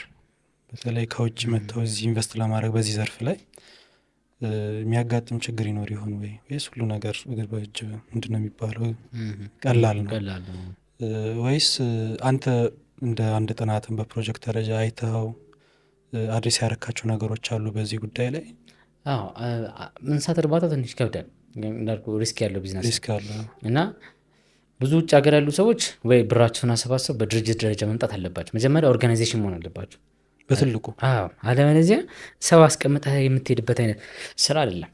በተለይ ከውጭ መጥተው እዚህ ኢንቨስት ለማድረግ በዚህ ዘርፍ ላይ የሚያጋጥም ችግር ይኖር ይሆን ወይስ ሁሉ ነገር እግር በእጅ ምንድን ነው የሚባለው ቀላል ነው? ወይስ አንተ እንደ አንድ ጥናትን በፕሮጀክት ደረጃ አይተኸው አድሬስ ያረካቸው ነገሮች አሉ በዚህ ጉዳይ ላይ? እንስሳት እርባታ ትንሽ ይከብዳል እንዳልኩ፣ ሪስክ ያለው ቢዝነስ እና ብዙ ውጭ ሀገር ያሉ ሰዎች ወይ ብራቸውን አሰባሰብ በድርጅት ደረጃ መምጣት አለባቸው። መጀመሪያ ኦርጋናይዜሽን መሆን አለባቸው በትልቁ። አለበለዚያ ሰው አስቀምጠህ የምትሄድበት አይነት ስራ አይደለም።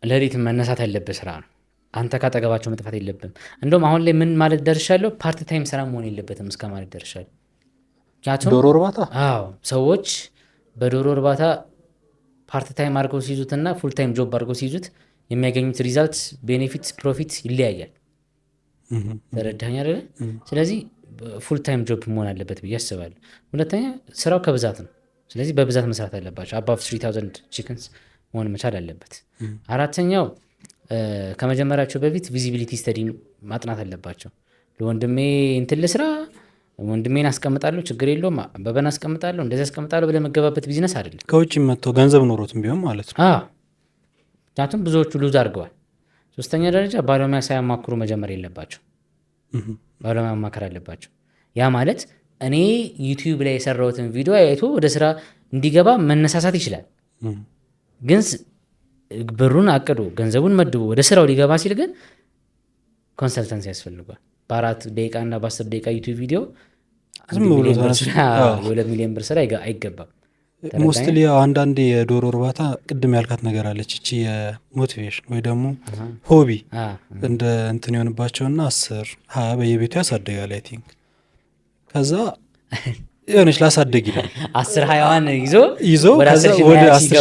ለሊት መነሳት ያለብህ ስራ ነው። አንተ ካጠገባቸው መጥፋት የለብም። እንደውም አሁን ላይ ምን ማለት ደርሻለሁ፣ ፓርት ታይም ስራ መሆን የለበትም እስከ ማለት ደርሻለሁ። ዶሮ እርባታ ሰዎች በዶሮ እርባታ ፓርት ታይም አድርገው ሲይዙትና ፉል ታይም ጆብ አድርገው ሲይዙት የሚያገኙት ሪዛልት፣ ቤኔፊት፣ ፕሮፊት ይለያያል። ተረዳኸኝ አይደለ? ስለዚህ ፉል ታይም ጆብ መሆን አለበት ብዬ አስባለሁ። ሁለተኛ ስራው ከብዛት ነው። ስለዚህ በብዛት መስራት አለባቸው። አባቭ 3000 ቺክንስ መሆን መቻል አለበት። አራተኛው ከመጀመሪያቸው በፊት ቪዚቢሊቲ ስተዲ ማጥናት አለባቸው። ለወንድሜ እንትን ልስራ፣ ወንድሜን አስቀምጣለሁ ችግር የለውም በበን አስቀምጣለሁ እንደዚህ አስቀምጣለሁ ብለህ መገባበት ቢዝነስ አይደለም። ከውጭ መጥተው ገንዘብ ኖሮትም ቢሆን ማለት ነው። ምክንያቱም ብዙዎቹ ሉዝ አድርገዋል። ሶስተኛ ደረጃ ባለሙያ ሳያማክሩ መጀመር የለባቸው። ባለሙያ ማማከር አለባቸው። ያ ማለት እኔ ዩቲዩብ ላይ የሰራሁትን ቪዲዮ አይቶ ወደ ስራ እንዲገባ መነሳሳት ይችላል። ግን ብሩን አቅዶ ገንዘቡን መድቦ ወደ ስራው ሊገባ ሲል ግን ኮንሰልተንስ ያስፈልጓል። በ4 ደቂቃ እና በ10 ደቂቃ ዩቲዩብ ቪዲዮ የ2 ሚሊዮን ብር ስራ አይገባም። ሞስትሊ አንዳንዴ የዶሮ እርባታ ቅድም ያልካት ነገር አለች፣ እቺ የሞቲቬሽን ወይ ደግሞ ሆቢ እንደ እንትን የሆንባቸውና 10-20 በየቤቱ ያሳደጋል። አይ ቲንክ ከዛ የሆነች ላሳደግ ይላል 10-20ዋን ይዞ ወደ 10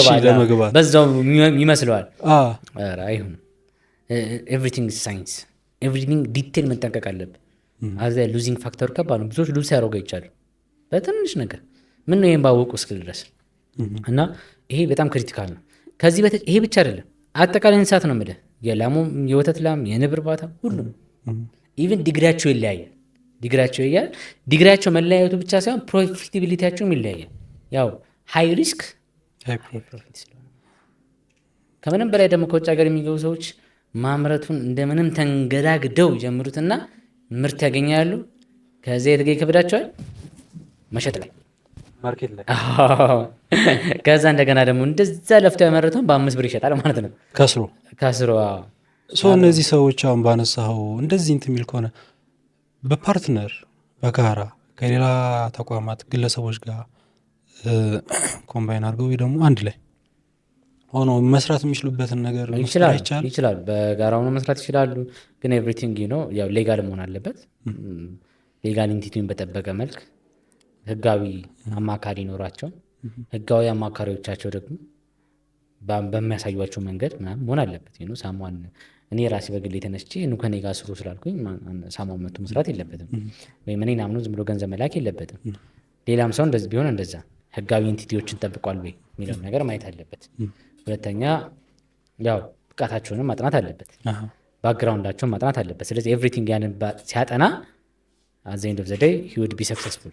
ሺህ ለመግባት በዛው ይመስለዋል። አይሁን። ኤቭሪቲንግ ሳይንስ፣ ኤቭሪቲንግ ዲቴል መጠንቀቅ አለብህ። አዛ ሉዚንግ ፋክተር ከባድ ነው። ብዙዎች ሉዝ ያደርጉ ይቻሉ በትንሽ ነገር ምን ነው ይሄን ባወቁ እስክል ድረስ እና ይሄ በጣም ክሪቲካል ነው። ከዚህ ይሄ ብቻ አይደለም፣ አጠቃላይ እንስሳት ነው የምልህ፣ የላሙ የወተት ላም፣ የንብ እርባታ ሁሉም ኢቭን ዲግሪያቸው ይለያያል። ዲግሪያቸው መለያየቱ ብቻ ሳይሆን ፕሮፊታቢሊቲያቸውም ይለያያል። ያው ሃይ ሪስክ ሃይ ፕሮፊት ስለሆነ ከምንም በላይ ደግሞ ከውጭ ሀገር የሚገቡ ሰዎች ማምረቱን እንደምንም ተንገዳግደው ጀምሩትና ምርት ያገኛሉ። ከዚያ የተገኝ ከብዳቸዋል መሸጥ ላይ ማርኬት ላይ ከዛ እንደገና ደግሞ እንደዛ ለፍተው ያመረተውን በ5 ብር ይሸጣል ማለት ነው ከስሮ። እነዚህ ሰዎች አሁን ባነሳው እንደዚህ እንትን የሚል ከሆነ በፓርትነር በጋራ ከሌላ ተቋማት ግለሰቦች ጋር ኮምባይን አድርገው ወይ ደግሞ አንድ ላይ ሆኖ መስራት የሚችሉበትን ነገር ይችላሉ። በጋራ ሆኖ መስራት ይችላሉ። ግን ኤቭሪቲንግ ያው ሌጋል መሆን አለበት። ሌጋል ኢንቲቲውን በጠበቀ መልክ ህጋዊ አማካሪ ኖሯቸው ህጋዊ አማካሪዎቻቸው ደግሞ በሚያሳዩቸው መንገድ ምናምን መሆን አለበት። ሳሟን እኔ ራሴ በግል የተነስቼ ከኔ ጋር ስሩ ስላልኩኝ ሳሟን መጥቶ መስራት የለበትም። ወይም እኔን አምኖ ዝም ብሎ ገንዘብ መላክ የለበትም። ሌላም ሰው እንደዚህ ቢሆን እንደዛ ህጋዊ ኢንቲቲዎችን ጠብቋል ወይ የሚለውን ነገር ማየት አለበት። ሁለተኛ ያው ብቃታቸውንም ማጥናት አለበት፣ ባክግራውንዳቸውን ማጥናት አለበት። ስለዚህ ኤቭሪቲንግ ያንን ሲያጠና at the end of the day he would be successful።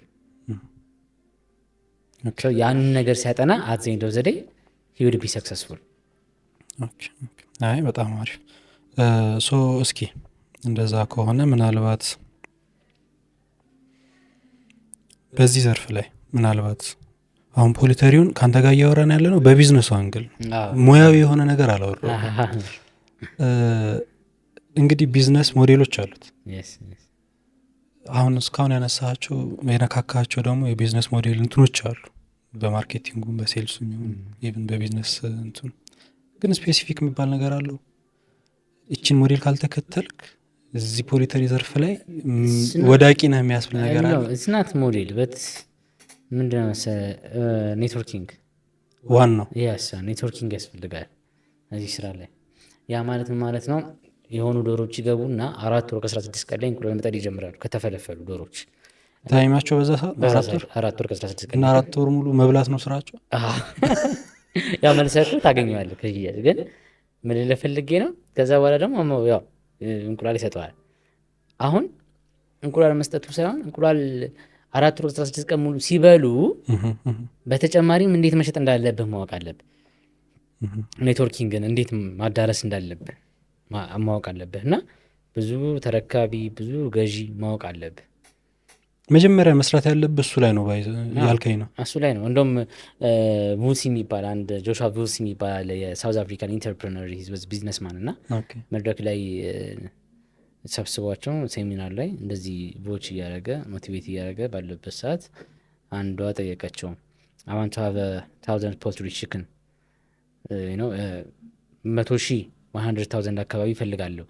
ያንን ነገር ሲያጠና at the end of the day he would be successful። አይ በጣም አሪፍ። ሶ እስኪ እንደዛ ከሆነ ምናልባት በዚህ ዘርፍ ላይ ምናልባት አሁን ፖሊተሪውን ካንተ ጋር እያወራን ያለ ነው በቢዝነሱ አንግል ሙያዊ የሆነ ነገር አላወራም። እንግዲህ ቢዝነስ ሞዴሎች አሉት። አሁን እስካሁን ያነሳቸው የነካካቸው ደግሞ የቢዝነስ ሞዴል እንትኖች አሉ፣ በማርኬቲንጉም በሴልሱም ይሁን ኢቭን በቢዝነስ እንትኑ። ግን ስፔሲፊክ የሚባል ነገር አለው። እቺን ሞዴል ካልተከተልክ እዚህ ፖሊተሪ ዘርፍ ላይ ወዳቂ ነህ የሚያስብል ነገር አለ። እስናት ሞዴል በት ምንድነው ኔትወርኪንግ ዋናው ኔትወርኪንግ ያስፈልጋል እዚህ ስራ ላይ። ያ ማለት ነው የሆኑ ዶሮች ይገቡና 4 ወር ከ16 ቀን ላይ እንቁላል መጣል ይጀምራሉ። ከተፈለፈሉ ዶሮች ታይማቸው በዛ ሰዓት 4 ወር ከ16 ቀን እና 4 ወር ሙሉ መብላት ነው ስራቸው። ያው መልሰህ ታገኘዋለህ ከሽያጭ። ግን ምን ልፈልጌ ነው ከዛ በኋላ ደግሞ ያው እንቁላል ይሰጠዋል። አሁን እንቁላል መስጠቱ ሳይሆን እንቁላል 4 ወር 16 ቀን ሙሉ ሲበሉ በተጨማሪም እንዴት መሸጥ እንዳለብህ ማወቅ አለብህ። ኔትወርኪንግን እንዴት ማዳረስ እንዳለብህ ማወቅ አለብህ። እና ብዙ ተረካቢ ብዙ ገዢ ማወቅ አለብህ። መጀመሪያ መስራት ያለብህ እሱ ላይ ነው ያልከኝ ነው። እሱ ላይ ነው። እንደውም ቡልሲ የሚባል አንድ ጆሹዋ ቡልሲ የሚባል የሳውዝ አፍሪካን ኢንተርፕረነር ቢዝነስማን እና መድረክ ላይ ሰብስቧቸው ሴሚናር ላይ እንደዚህ ቮች እያደረገ ሞቲቬት እያደረገ ባለበት ሰዓት አንዷ ጠየቀችው I want to have 1,000 poultry chicken 100,000 100,000 አካባቢ ይፈልጋለሁ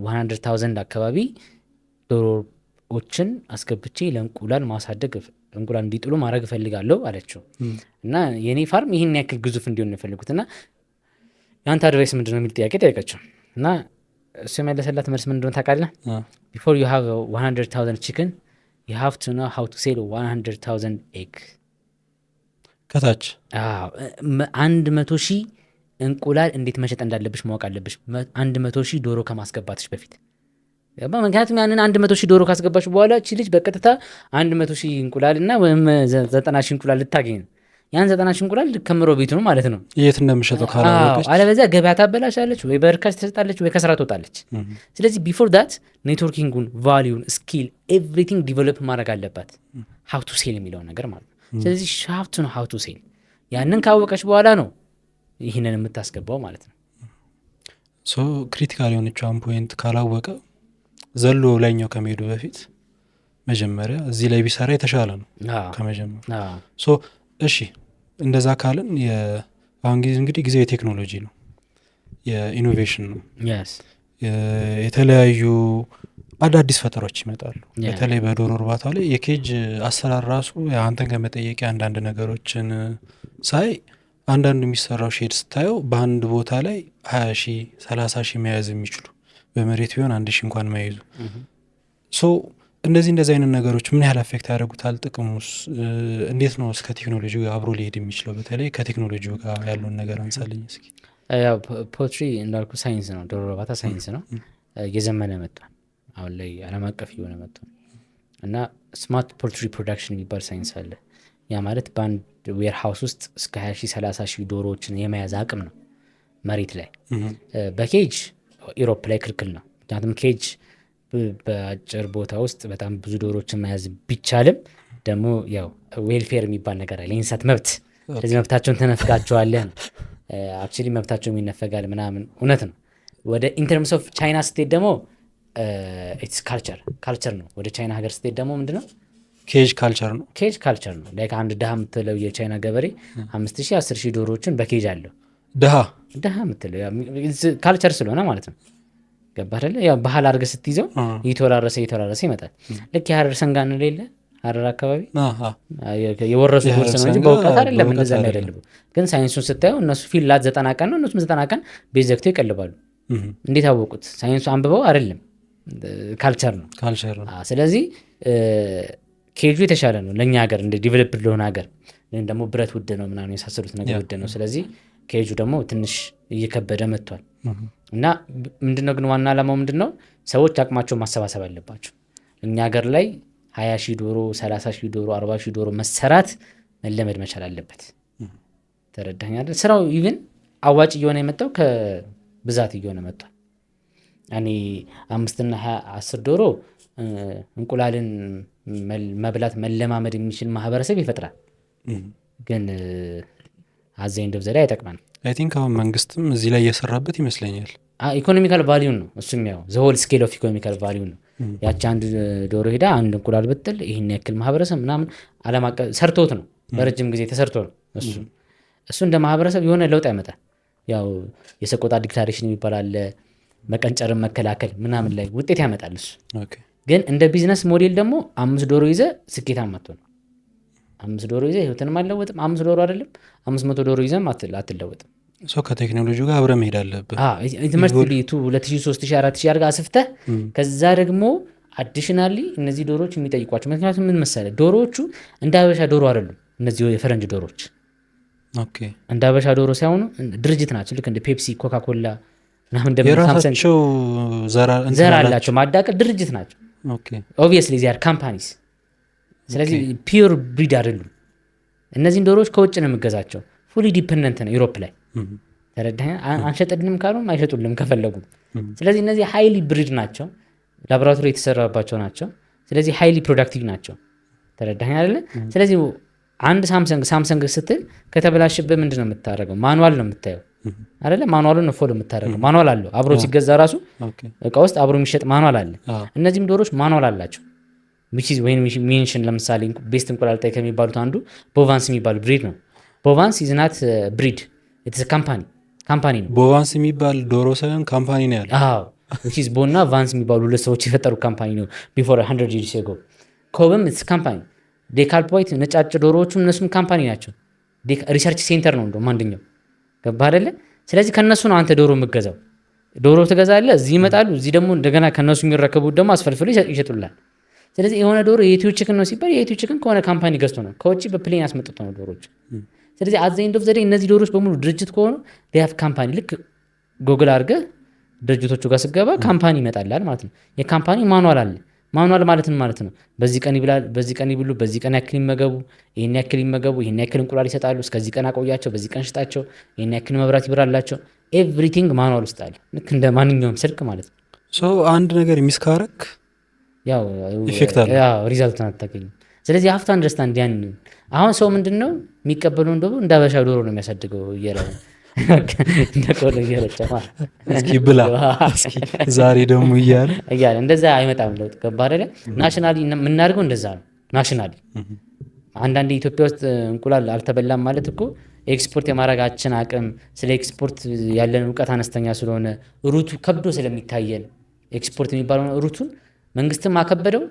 100,000 አካባቢ ዶሮዎችን አስገብቼ ለእንቁላል ማሳደግ እንቁላል እንዲጥሉ ማድረግ እፈልጋለሁ አለችው። እና የኔ ፋርም ይህን ያክል ግዙፍ እንዲሆን የፈልጉት እና ያንተ አድቫይስ ምንድነው የሚል ጥያቄ ጠየቀችው። እና እሱ የመለሰላት መልስ ምንድነው ታውቃለህ? Before you have 100,000 chicken you have to know how to sell 100,000 egg። ከታች 100,000 እንቁላል እንዴት መሸጥ እንዳለብሽ ማወቅ አለብሽ 100,000 ዶሮ ከማስገባትሽ በፊት። ምክንያቱም ያንን 100,000 ዶሮ ካስገባሽ በኋላ እቺ ልጅ በቀጥታ 100,000 እንቁላል እና ወይም 90,000 እንቁላል ልታገኝ ነው። ያን 90,000 እንቁላል ከምሮ ቤቱ ነው ማለት ነው የት እንደምሸጠው ካላወቀች። አለበለዚያ ገበያ ታበላሻለች ወይ በርካሽ ትሰጣለች ወይ ከስራ ትወጣለች። ስለዚህ ቢፎር ዳት ኔትወርኪንጉን ቫሊዩን ስኪል ኤቭሪቲንግ ዲቨሎፕ ማድረግ አለባት ሃው ቱ ሴል የሚለው ነገር ማለት ነው። ስለዚህ ሻፍቱ ነው ሃው ቱ ሴል። ያንን ካወቀች በኋላ ነው ይህንን የምታስገባው ማለት ነው። ሶ ክሪቲካል የሆነችውን ፖይንት ካላወቀ ዘሎ ላይኛው ከመሄዱ በፊት መጀመሪያ እዚህ ላይ ቢሰራ የተሻለ ነው ከመጀመሩ። ሶ እሺ እንደዛ ካልን አሁን እንግዲህ ጊዜ የቴክኖሎጂ ነው የኢኖቬሽን ነው። የተለያዩ አዳዲስ ፈጠሮች ይመጣሉ። በተለይ በዶሮ እርባታ ላይ የኬጅ አሰራር ራሱ አንተን ከመጠየቅ አንዳንድ ነገሮችን ሳይ አንዳንድ የሚሰራው ሼድ ስታየው በአንድ ቦታ ላይ 20,000 30,000 መያዝ የሚችሉ በመሬት ቢሆን 1,000 እንኳን መያዙ። ሶ እንደዚህ አይነት ነገሮች ምን ያህል አፌክት ያደርጉታል? ጥቅሙስ እንዴት ነው እስከ ቴክኖሎጂ ጋር አብሮ ሊሄድ የሚችለው? በተለይ ከቴክኖሎጂ ጋር ያለውን ነገር አንሳልኝ እስኪ። ያው ፖልትሪ እንዳልኩ ሳይንስ ነው፣ ዶሮ እርባታ ሳይንስ ነው። እየዘመነ መጥቷል። አሁን ላይ ዓለም አቀፍ እየሆነ መጥቷል እና ስማርት ፖልትሪ ፕሮዳክሽን የሚባል ሳይንስ አለ። ያ ማለት በአንድ ዌር ሃውስ ውስጥ እስከ 20,000 30,000 ዶሮዎችን የመያዝ አቅም ነው መሬት ላይ። በኬጅ ኢሮፕ ላይ ክልክል ነው። ምክንያቱም ኬጅ በአጭር ቦታ ውስጥ በጣም ብዙ ዶሮዎችን መያዝ ቢቻልም ደግሞ ያው ዌልፌር የሚባል ነገር አለ፣ የእንስሳት መብት። ስለዚህ መብታቸውን ተነፍጋቸዋለህ ነው። አክቹዋሊ መብታቸው የሚነፈጋል ምናምን እውነት ነው። ወደ ኢንተርምስ ኦፍ ቻይና ስትሄድ ደግሞ ኢትስ ካልቸር ነው። ወደ ቻይና ሀገር ስትሄድ ደግሞ ምንድነው ኬጅ ካልቸር ነው። ኬጅ ካልቸር ነው። ላይክ አንድ ድሃ የምትለው የቻይና ገበሬ 5,000 10,000 ዶሮዎችን በኬጅ አለው። ድሃ የምትለው ካልቸር ስለሆነ ማለት ነው። ገባህ አይደለ? ያው ባህል አድርገህ ስትይዘው እየተወራረሰ ይመጣል። ልክ የሀረር ሰንጋን የሌለ ሀረር አካባቢ የወረሱ ውርስ ነው እንጂ በእውቀት አይደለም እንደዛ የሚያደልቡ። ግን ሳይንሱን ስታየው እነሱ ፊላት 90 ቀን ነው፣ እነሱም 90 ቀን ቤት ዘግተው ይቀልባሉ። እንዴት አወቁት? ሳይንሱ አንብበው አይደለም፣ ካልቸር ነው። ስለዚህ ኬጁ የተሻለ ነው ለእኛ ሀገር፣ እንደ ዲቨሎፕድ ለሆነ ሀገር። ደግሞ ብረት ውድ ነው ምናምን የሳሰሉት ነገር ውድ ነው። ስለዚህ ኬጁ ደግሞ ትንሽ እየከበደ መጥቷል። እና ምንድነው ግን ዋና ዓላማው ምንድነው? ሰዎች አቅማቸውን ማሰባሰብ አለባቸው። እኛ ሀገር ላይ 20,000 ዶሮ፣ 30,000 ዶሮ፣ 40,000 ዶሮ መሰራት መለመድ መቻል አለበት። ተረዳኝ አይደል? ስራው ኢቭን አዋጭ እየሆነ የመጣው ከብዛት እየሆነ መጥቷል። እኔ 5 እና 10 ዶሮ እንቁላልን መብላት መለማመድ የሚችል ማህበረሰብ ይፈጥራል። ግን አዘይን ደብዘ ላይ አይጠቅመንም። አይ ቲንክ አሁን መንግስትም እዚህ ላይ እየሰራበት ይመስለኛል። ኢኮኖሚካል ቫሊዩን ነው እሱም፣ ያው ዘሆል ስኬል ኦፍ ኢኮኖሚካል ቫሊዩ ነው። ያቺ አንድ ዶሮ ሄዳ አንድ እንቁላል ብትል ይህን ያክል ማህበረሰብ ምናምን ዓለም አቀፍ ሰርቶት ነው፣ በረጅም ጊዜ ተሰርቶ ነው። እሱ እንደ ማህበረሰብ የሆነ ለውጥ ያመጣል። ያው የሰቆጣ ዲክላሬሽን የሚባል አለ፣ መቀንጨርን መከላከል ምናምን ላይ ውጤት ያመጣል እሱ። ግን እንደ ቢዝነስ ሞዴል ደግሞ 5 ዶሮ ይዘ ስኬታማ አትሆንም። 5 ዶሮ ይዘ ህይወትንም አትለወጥም። 5 ዶሮ አይደለም 500 ዶሮ ይዘም አትለወጥም። ከቴክኖሎጂ ጋር አብረ መሄድ አለብህ። ትምህርት ቤቱ 2000 3000 4000 አድርጋ አስፍተህ ከዛ ደግሞ አዲሽናሊ እነዚህ ዶሮዎች የሚጠይቋቸው። ምክንያቱም ምን መሰለህ ዶሮዎቹ እንደ አበሻ ዶሮ አይደሉም። እነዚህ የፈረንጅ ዶሮዎች እንደ አበሻ ዶሮ ሳይሆኑ ድርጅት ናቸው። ልክ እንደ ፔፕሲ፣ ኮካኮላ ምናምን የራሳቸው ዘር አላቸው፣ ማዳቀል ድርጅት ናቸው። ኦብቪየስሊ ዚያር ካምፓኒስ። ስለዚህ ፒውር ብሪድ አይደሉም። እነዚህን ዶሮዎች ከውጭ ነው የምገዛቸው። ፉሊ ዲፐንደንት ነው ዩሮፕ ላይ። ተረዳኸኝ? አንሸጥልንም ካሉም አይሸጡልም ከፈለጉ። ስለዚህ እነዚህ ሃይሊ ብሪድ ናቸው፣ ላቦራቶሪ የተሰራባቸው ናቸው። ስለዚህ ሃይሊ ፕሮዳክቲቭ ናቸው። ተረዳኸኝ አይደለ? ስለዚህ አንድ ሳምሰንግ ስትል ከተበላሽበት ምንድን ነው የምታደርገው? ማኑዋል ነው የምታየው አይደለ? ማኑዋሉን ነው ፎሎ የምታደርገው። ማኑዋል አለው አብሮ ሲገዛ ራሱ እቃ ውስጥ አብሮ የሚሸጥ ማኑዋል አለ። እነዚህም ዶሮች ማኑዋል አላቸው። ወይም ሜንሽን ለምሳሌ ቤስት እንቁላል ጣይ ከሚባሉት አንዱ ቦቫንስ የሚባሉ ብሪድ ነው። ቦቫንስ ኢዝናት ብሪድ ኢትስ ካምፓኒ ነው። ቦቫንስ የሚባል ዶሮ ሳይሆን ካምፓኒ ነው ያለው። አዎ ቦና ቫንስ የሚባሉ ሁለት ሰዎች የፈጠሩ ካምፓኒ ነው። ቢፎር 100 years ago ኮብም ኢትስ ካምፓኒ። ዴካልፖይት ነጫጭ ዶሮዎቹም እነሱም ካምፓኒ ናቸው። ሪሰርች ሴንተር ነው እንደውም አንደኛው። ገባህ አይደለ? ስለዚህ ከነሱ ነው አንተ ዶሮ የምትገዛው። ዶሮ ትገዛለህ፣ እዚህ ይመጣሉ። እዚህ ደግሞ እንደገና ከነሱ የሚረከቡት ደግሞ አስፈልፍሎ ይሸጡላል። ስለዚህ የሆነ ዶሮ የኢትዮ ቺክን ነው ሲባል የኢትዮ ቺክን ከሆነ ካምፓኒ ገዝቶ ነው፣ ከውጭ በፕሌን ያስመጡት ነው ዶሮዎች። ስለዚህ አዘይንድ ኦፍ ዘዴ እነዚህ ዶሮዎች በሙሉ ድርጅት ከሆኑ ዲያፍ ካምፓኒ። ልክ ጎግል አድርገህ ድርጅቶቹ ጋር ስገባ ካምፓኒ ይመጣላል ማለት ነው። የካምፓኒ ማኑዋል አለ። ማኑዋል ማለትን ማለት ነው በዚህ ቀን ይብላል፣ በዚህ ቀን ይብሉ፣ በዚህ ቀን ያክል ይመገቡ፣ ይሄን ያክል ይመገቡ፣ ይሄን ያክል እንቁላል ይሰጣሉ፣ እስከዚህ ቀን አቆያቸው፣ በዚህ ቀን ሽጣቸው፣ ይሄን ያክል መብራት ይብራላቸው። ኤቭሪቲንግ ማኑዋል ውስጥ አለ። ልክ እንደ ማንኛውም ስልክ ማለት ነው። አንድ ነገር የሚስካረክ ያው ሪዛልቱን አታገኝም። ስለዚህ ሀፍቱ አንደርስታንድ ያን። አሁን ሰው ምንድን ነው የሚቀበለውን ዶሮ እንደ አበሻ ዶሮ ነው የሚያሳድገው እንደ ቆሎ እየረጨ እስኪ ብላ ዛሬ ደግሞ እያለ እንደዛ አይመጣም ለውጥ። ገባህ አይደለ? ናሽናሊ የምናደርገው እንደዛ ነው። ናሽናሊ አንዳንድ ኢትዮጵያ ውስጥ እንቁላል አልተበላም ማለት እኮ ኤክስፖርት የማድረጋችን አቅም፣ ስለ ኤክስፖርት ያለን እውቀት አነስተኛ ስለሆነ ሩቱ ከብዶ ስለሚታየን ኤክስፖርት የሚባለው ሩቱን መንግስትም አከበደው፣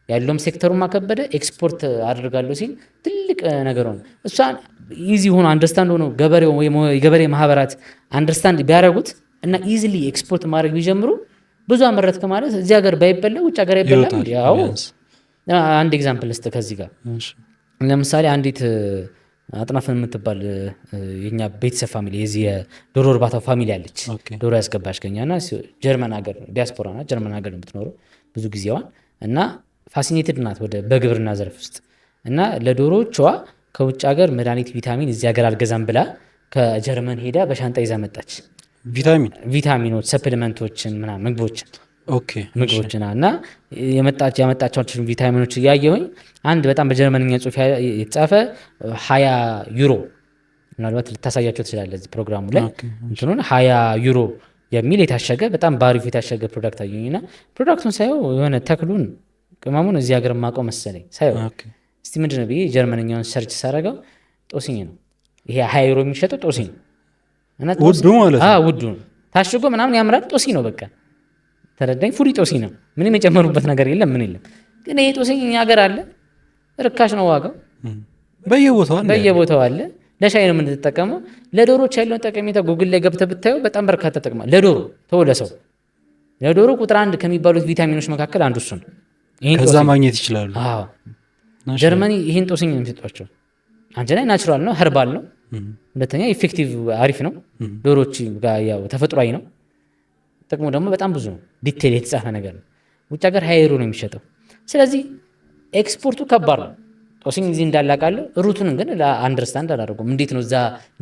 ያለውም ሴክተሩም አከበደ። ኤክስፖርት አድርጋለሁ ሲል ትልቅ ነገር ሆነ። እሷን ኢዚ ሆኖ አንደርስታንድ ሆኖ ገበሬው ወይም የገበሬ ማህበራት አንደርስታንድ ቢያደርጉት እና ኢዚሊ ኤክስፖርት ማድረግ ቢጀምሩ ብዙ አመረትክ ማለት እዚህ ሀገር ባይበላ ውጭ ሀገር አይበላም። ያው አንድ ኤግዛምፕል እስጥ ከዚህ ጋር ለምሳሌ አንዲት አጥናፍን የምትባል የኛ ቤተሰብ ፋሚሊ የዚህ የዶሮ እርባታ ፋሚሊ አለች። ዶሮ ያስገባች ከኛና ጀርመን ሀገር ዲያስፖራ ናት። ጀርመን ሀገር የምትኖረው ብዙ ጊዜዋን እና ፋሲኔትድ ናት ወደ በግብርና ዘርፍ ውስጥ እና ለዶሮቿ ከውጭ ሀገር መድኃኒት ቪታሚን እዚህ ሀገር አልገዛም ብላ ከጀርመን ሄዳ በሻንጣ ይዛ መጣች። ቪታሚኖች፣ ሰፕሊመንቶችን ምናምን ምግቦችን እና ያመጣቸውን ቪታሚኖች እያየሁኝ አንድ በጣም በጀርመንኛ ጽሑፍ የተጻፈ 20 ዩሮ ምናልባት ልታሳያቸው ትችላለህ እዚህ ፕሮግራሙ ላይ እንትኑን 20 ዩሮ የሚል የታሸገ በጣም ባሪፍ የታሸገ ፕሮዳክት አየሁኝና ፕሮዳክቱን ሳየው የሆነ ተክሉን ቅመሙን እዚህ ሀገር ማውቀው መሰለኝ። ሳየው እስቲ ምንድን ነው ብዬ ጀርመንኛውን ሰርች ሳረገው ጦስኝ ነው። ይሄ 20 ዩሮ የሚሸጠው ጦስኝ ነው። ውዱ ማለት ነው። ውዱ ነው። ታሽጎ ምናምን ያምራል። ጦስኝ ነው በቃ ተረዳኝ። ፉሪ ጦስኝ ነው። ምንም የጨመሩበት ነገር የለም፣ ምን የለም። ግን ይሄ ጦስኝ እኛ ሀገር አለ ርካሽ ነው ዋጋው፣ በየቦታው አለ። ለሻይ ነው የምንጠቀመው። ለዶሮች ያለውን ጠቀሜታ ጉግል ላይ ገብተህ ብታየው በጣም በርካታ ጥቅማ ለዶሮ ተወለሰው ለዶሮ ቁጥር 1 ከሚባሉት ቪታሚኖች መካከል አንዱ እሱ ነው። ከዛ ማግኘት ይችላሉ። አዎ ጀርመኒ ይሄን ጦስኝ ነው የሚሰጧቸው። አንጀ ላይ ናቹራል ነው፣ ኸርባል ነው። ሁለተኛ ኢፌክቲቭ አሪፍ ነው። ዶሮች ጋር ያው ተፈጥሯዊ ነው። ጥቅሙ ደግሞ በጣም ብዙ ነው። ዲቴል የተጻፈ ነገር ነው። ውጭ ሀገር ሃይሩ ነው የሚሸጠው። ስለዚህ ኤክስፖርቱ ከባድ ነው። ጦስኝ እዚህ እንዳላቃለሁ። ሩቱን ግን አንደርስታንድ አላደረጉም። እንዴት ነው እዛ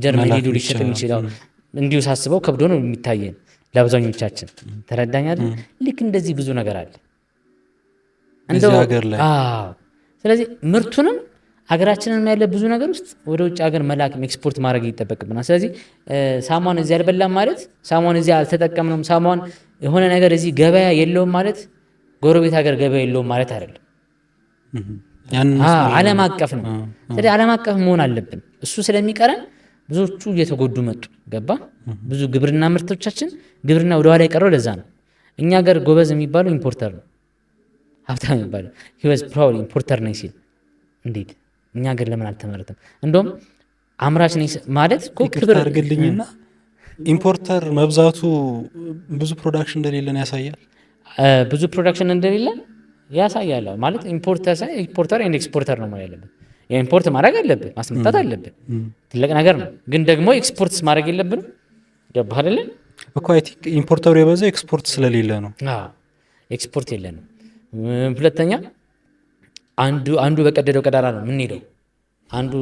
ጀርመኒ ሄዶ ሊሸጥ የሚችለው? እንዲሁ ሳስበው ከብዶ ነው የሚታየን ለአብዛኞቻችን። ተረዳኛል። ልክ እንደዚህ ብዙ ነገር አለ እንደው ሀገር ላይ። ስለዚህ ምርቱንም ሀገራችንን ያለ ብዙ ነገር ውስጥ ወደ ውጭ ሀገር መላክ ኤክስፖርት ማድረግ ይጠበቅብናል። ስለዚህ ሳሟን እዚህ አልበላም ማለት፣ ሳሟን እዚህ አልተጠቀምነውም፣ ሳሟን የሆነ ነገር እዚህ ገበያ የለውም ማለት ጎረቤት ሀገር ገበያ የለውም ማለት አይደለም። ዓለም አቀፍ ነው። ስለዚህ ዓለም አቀፍ መሆን አለብን። እሱ ስለሚቀረን ብዙዎቹ እየተጎዱ መጡ። ገባ? ብዙ ግብርና ምርቶቻችን ግብርና ወደ ኋላ የቀረው ለዛ ነው። እኛ ሀገር ጎበዝ የሚባለው ኢምፖርተር ነው። ሀብታም የሚባለው he was proud ኢምፖርተር ነኝ ሲል እንዴት እኛ ሀገር ለምን አልተመረተም? እንደውም አምራች ነኝ ማለት እኮ ክብር አድርግልኝና ኢምፖርተር መብዛቱ ብዙ ፕሮዳክሽን እንደሌለን ያሳያል። ብዙ ፕሮዳክሽን እንደሌለን ያሳያል ማለት ኢምፖርተር ኤንድ ኤክስፖርተር ነው ማለት ያለብን። የኢምፖርት ማድረግ አለብን፣ ማስመጣት አለብን። ትልቅ ነገር ነው። ግን ደግሞ ኤክስፖርት ማድረግ የለብንም። ገባህ አይደለ እኮ አይ ቲንክ ኢምፖርተሩ የበዛ ኤክስፖርት ስለሌለ ነው። ኤክስፖርት የለንም። ሁለተኛ አንዱ በቀደደው ቀዳዳ ነው የምንሄደው። አንዱ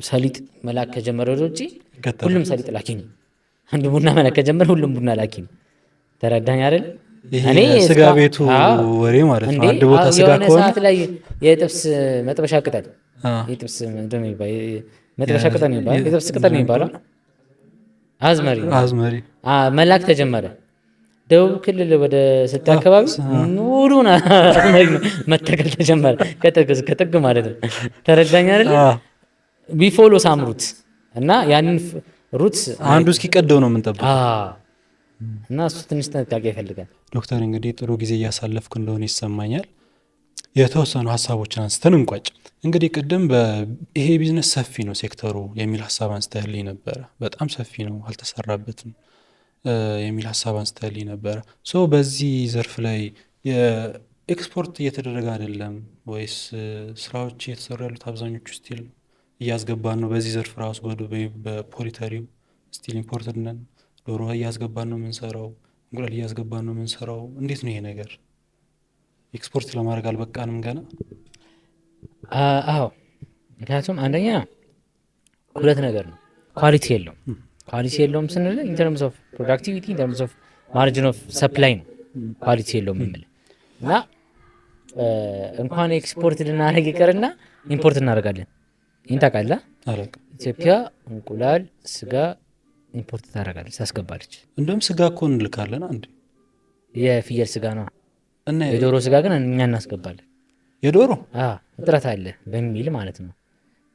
ሰሊጥ መላክ ከጀመረ ወደ ውጭ ሁሉም ሰሊጥ ላኪ ነው። አንዱ ቡና መላክ ከጀመረ ሁሉም ቡና ላኪ ነው። ተረዳኝ አይደል? እኔ ስጋ ቤቱ ወሬ ማለት ነው። አንድ ቦታ ስጋ ከሆነ ሰዓት ላይ የጥብስ መጥበሻ ቅጠል የጥብስ መጥበሻ ቅጠል ነው የሚባለው፣ የጥብስ ቅጠል ነው የሚባለው፣ አዝመሪ መላክ ተጀመረ። ደቡብ ክልል ወደ ስልጤ አካባቢ ሙሉን አዝመሪ መተከል ተጀመረ፣ ከጥግ ማለት ነው። ተረዳኝ አይደል? ቢፎሎ ሳምሩት እና ያንን ሩት አንዱ እስኪቀደው ነው የምንጠብቀው እና እሱ ትንሽ ጥንቃቄ ይፈልጋል። ዶክተር እንግዲህ ጥሩ ጊዜ እያሳለፍክ እንደሆነ ይሰማኛል። የተወሰኑ ሀሳቦችን አንስተን እንቋጭ። እንግዲህ ቅድም ይሄ ቢዝነስ ሰፊ ነው ሴክተሩ የሚል ሀሳብ አንስተህልኝ ነበረ። በጣም ሰፊ ነው አልተሰራበትም የሚል ሀሳብ አንስተህልኝ ነበረ። በዚህ ዘርፍ ላይ የኤክስፖርት እየተደረገ አይደለም ወይስ ስራዎች እየተሰሩ ያሉት አብዛኞቹ ስቲል እያስገባን ነው? በዚህ ዘርፍ ራሱ በፖሊተሪው ስቲል ኢምፖርተር ነን። ዶሮ እያስገባን ነው የምንሰራው፣ እንቁላል እያስገባን ነው የምንሰራው። እንዴት ነው ይሄ ነገር? ኤክስፖርት ለማድረግ አልበቃንም ገና? አዎ፣ ምክንያቱም አንደኛ ሁለት ነገር ነው። ኳሊቲ የለውም ስንል ኢን ተርምስ ኦፍ ፕሮዳክቲቪቲ ኢን ተርምስ ኦፍ ማርጂን ኦፍ ሰፕላይ ነው ኳሊቲ የለውም የምል እና እንኳን ኤክስፖርት ልናደርግ ይቀርና ኢምፖርት እናደርጋለን። ይህን ታውቃለህ? ኢትዮጵያ እንቁላል፣ ስጋ ኢምፖርት ታደርጋለች፣ ታስገባለች። እንደውም ስጋ እኮ እንልካለን። አንድ የፍየል ስጋ ነው እና የዶሮ ስጋ ግን እኛ እናስገባለን። የዶሮ እጥረት አለ በሚል ማለት ነው።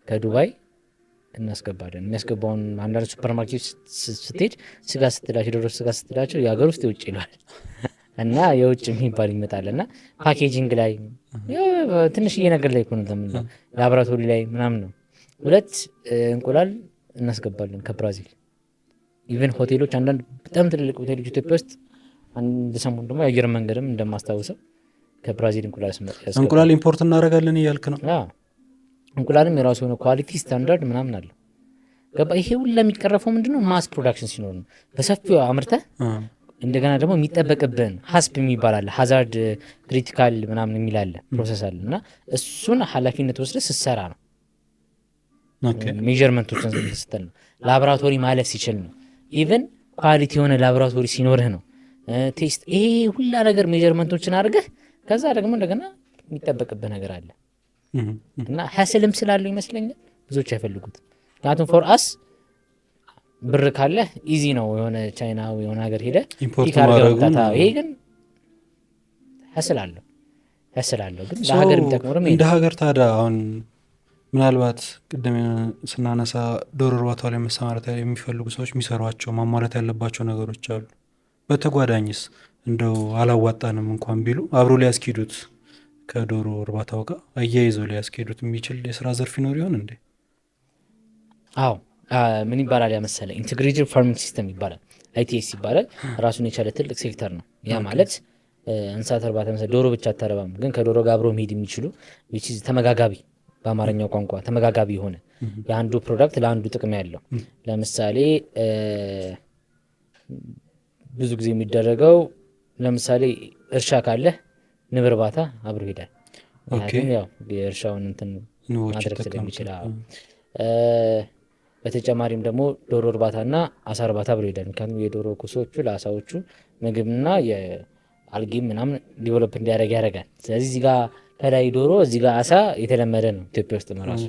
ከዱባይ እናስገባለን። የሚያስገባውን አንዳንድ ሱፐር ማርኬት ስትሄድ ስጋ ስትላቸው፣ የዶሮ ስጋ ስትላቸው የሀገር ውስጥ የውጭ ይለዋል እና የውጭ የሚባል ይመጣል እና ፓኬጂንግ ላይ ትንሽዬ ነገር ላይ ሆነ ላቦራቶሪ ላይ ምናምን ነው። ሁለት እንቁላል እናስገባለን ከብራዚል። ኢቨን ሆቴሎች፣ አንዳንድ በጣም ትልልቅ ሆቴሎች ኢትዮጵያ ውስጥ አንድ ሰሞን ደግሞ የአየር መንገድም እንደማስታውሰው ከብራዚል እንቁላል ኢምፖርት እናደርጋለን እያልክ ነው? እንቁላልም የራሱ የሆነ ኳሊቲ ስታንዳርድ ምናምን አለው። ገባ? ይሄ ሁላ የሚቀረፈው ምንድነው? ማስ ፕሮዳክሽን ሲኖር ነው። በሰፊው አምርተህ እንደገና ደግሞ የሚጠበቅብን ሀስፕ የሚባል አለ፣ ሀዛርድ ክሪቲካል ምናምን የሚል አለ፣ ፕሮሰስ አለ እና እሱን ኃላፊነት ወስደህ ስትሰራ ነው። ሜዥርመንቶችን ስትል ነው። ላቦራቶሪ ማለፍ ሲችል ነው። ኢቨን ኳሊቲ የሆነ ላቦራቶሪ ሲኖርህ ነው። ቴስት፣ ይሄ ሁላ ነገር ሜዥርመንቶችን አድርገህ ከዛ ደግሞ እንደገና የሚጠበቅብህ ነገር አለ እና ሀስልም ስላለው ይመስለኛል ብዙዎች አይፈልጉትም። ምክንያቱም ፎር አስ ብር ካለህ ኢዚ ነው። የሆነ ቻይና የሆነ ሀገር ሄደህ ኢምፖርት ማድረግ። ይሄ ግን ሀስል አለው ግን ለሀገር የሚጠቅመው ደግሞ እንደ ሀገር ታዲያ አሁን ምናልባት ቅድም ስናነሳ ዶሮ እርባታ ላይ መሰማራት የሚፈልጉ ሰዎች የሚሰሯቸው ማሟላት ያለባቸው ነገሮች አሉ። በተጓዳኝስ እንደው አላዋጣንም እንኳን ቢሉ አብሮ ሊያስኪዱት ከዶሮ እርባታው ጋር አያይዘው ሊያስኬዱት የሚችል የስራ ዘርፍ ይኖር ይሆን እንዴ? አዎ ምን ይባላል ያመሰለ ኢንቴግሬትድ ፋርሚንግ ሲስተም ይባላል፣ ITS ይባላል። ራሱን የቻለ ትልቅ ሴክተር ነው። ያ ማለት እንስሳት እርባታ መሰለ ዶሮ ብቻ አታረባም፣ ግን ከዶሮ ጋር አብሮ መሄድ የሚችሉ ተመጋጋቢ፣ በአማርኛው ቋንቋ ተመጋጋቢ የሆነ የአንዱ ፕሮዳክት ለአንዱ ጥቅም ያለው። ለምሳሌ ብዙ ጊዜ የሚደረገው ለምሳሌ እርሻ ካለህ ንብ እርባታ አብሮ ይሄዳል። ምክንያቱም ያው የእርሻውን እንትን ማድረግ ስለሚችል። በተጨማሪም ደግሞ ዶሮ እርባታና አሳ እርባታ አብሮ ይሄዳል። ምክንያቱም የዶሮ ኩሶቹ ለአሳዎቹ ምግብና የአልጌም ምናምን ዲቨሎፕ እንዲያደርግ ያደርጋል። ስለዚህ እዚህ ጋር ከላይ ዶሮ እዚህ ጋር አሳ የተለመደ ነው ኢትዮጵያ ውስጥ መራሱ።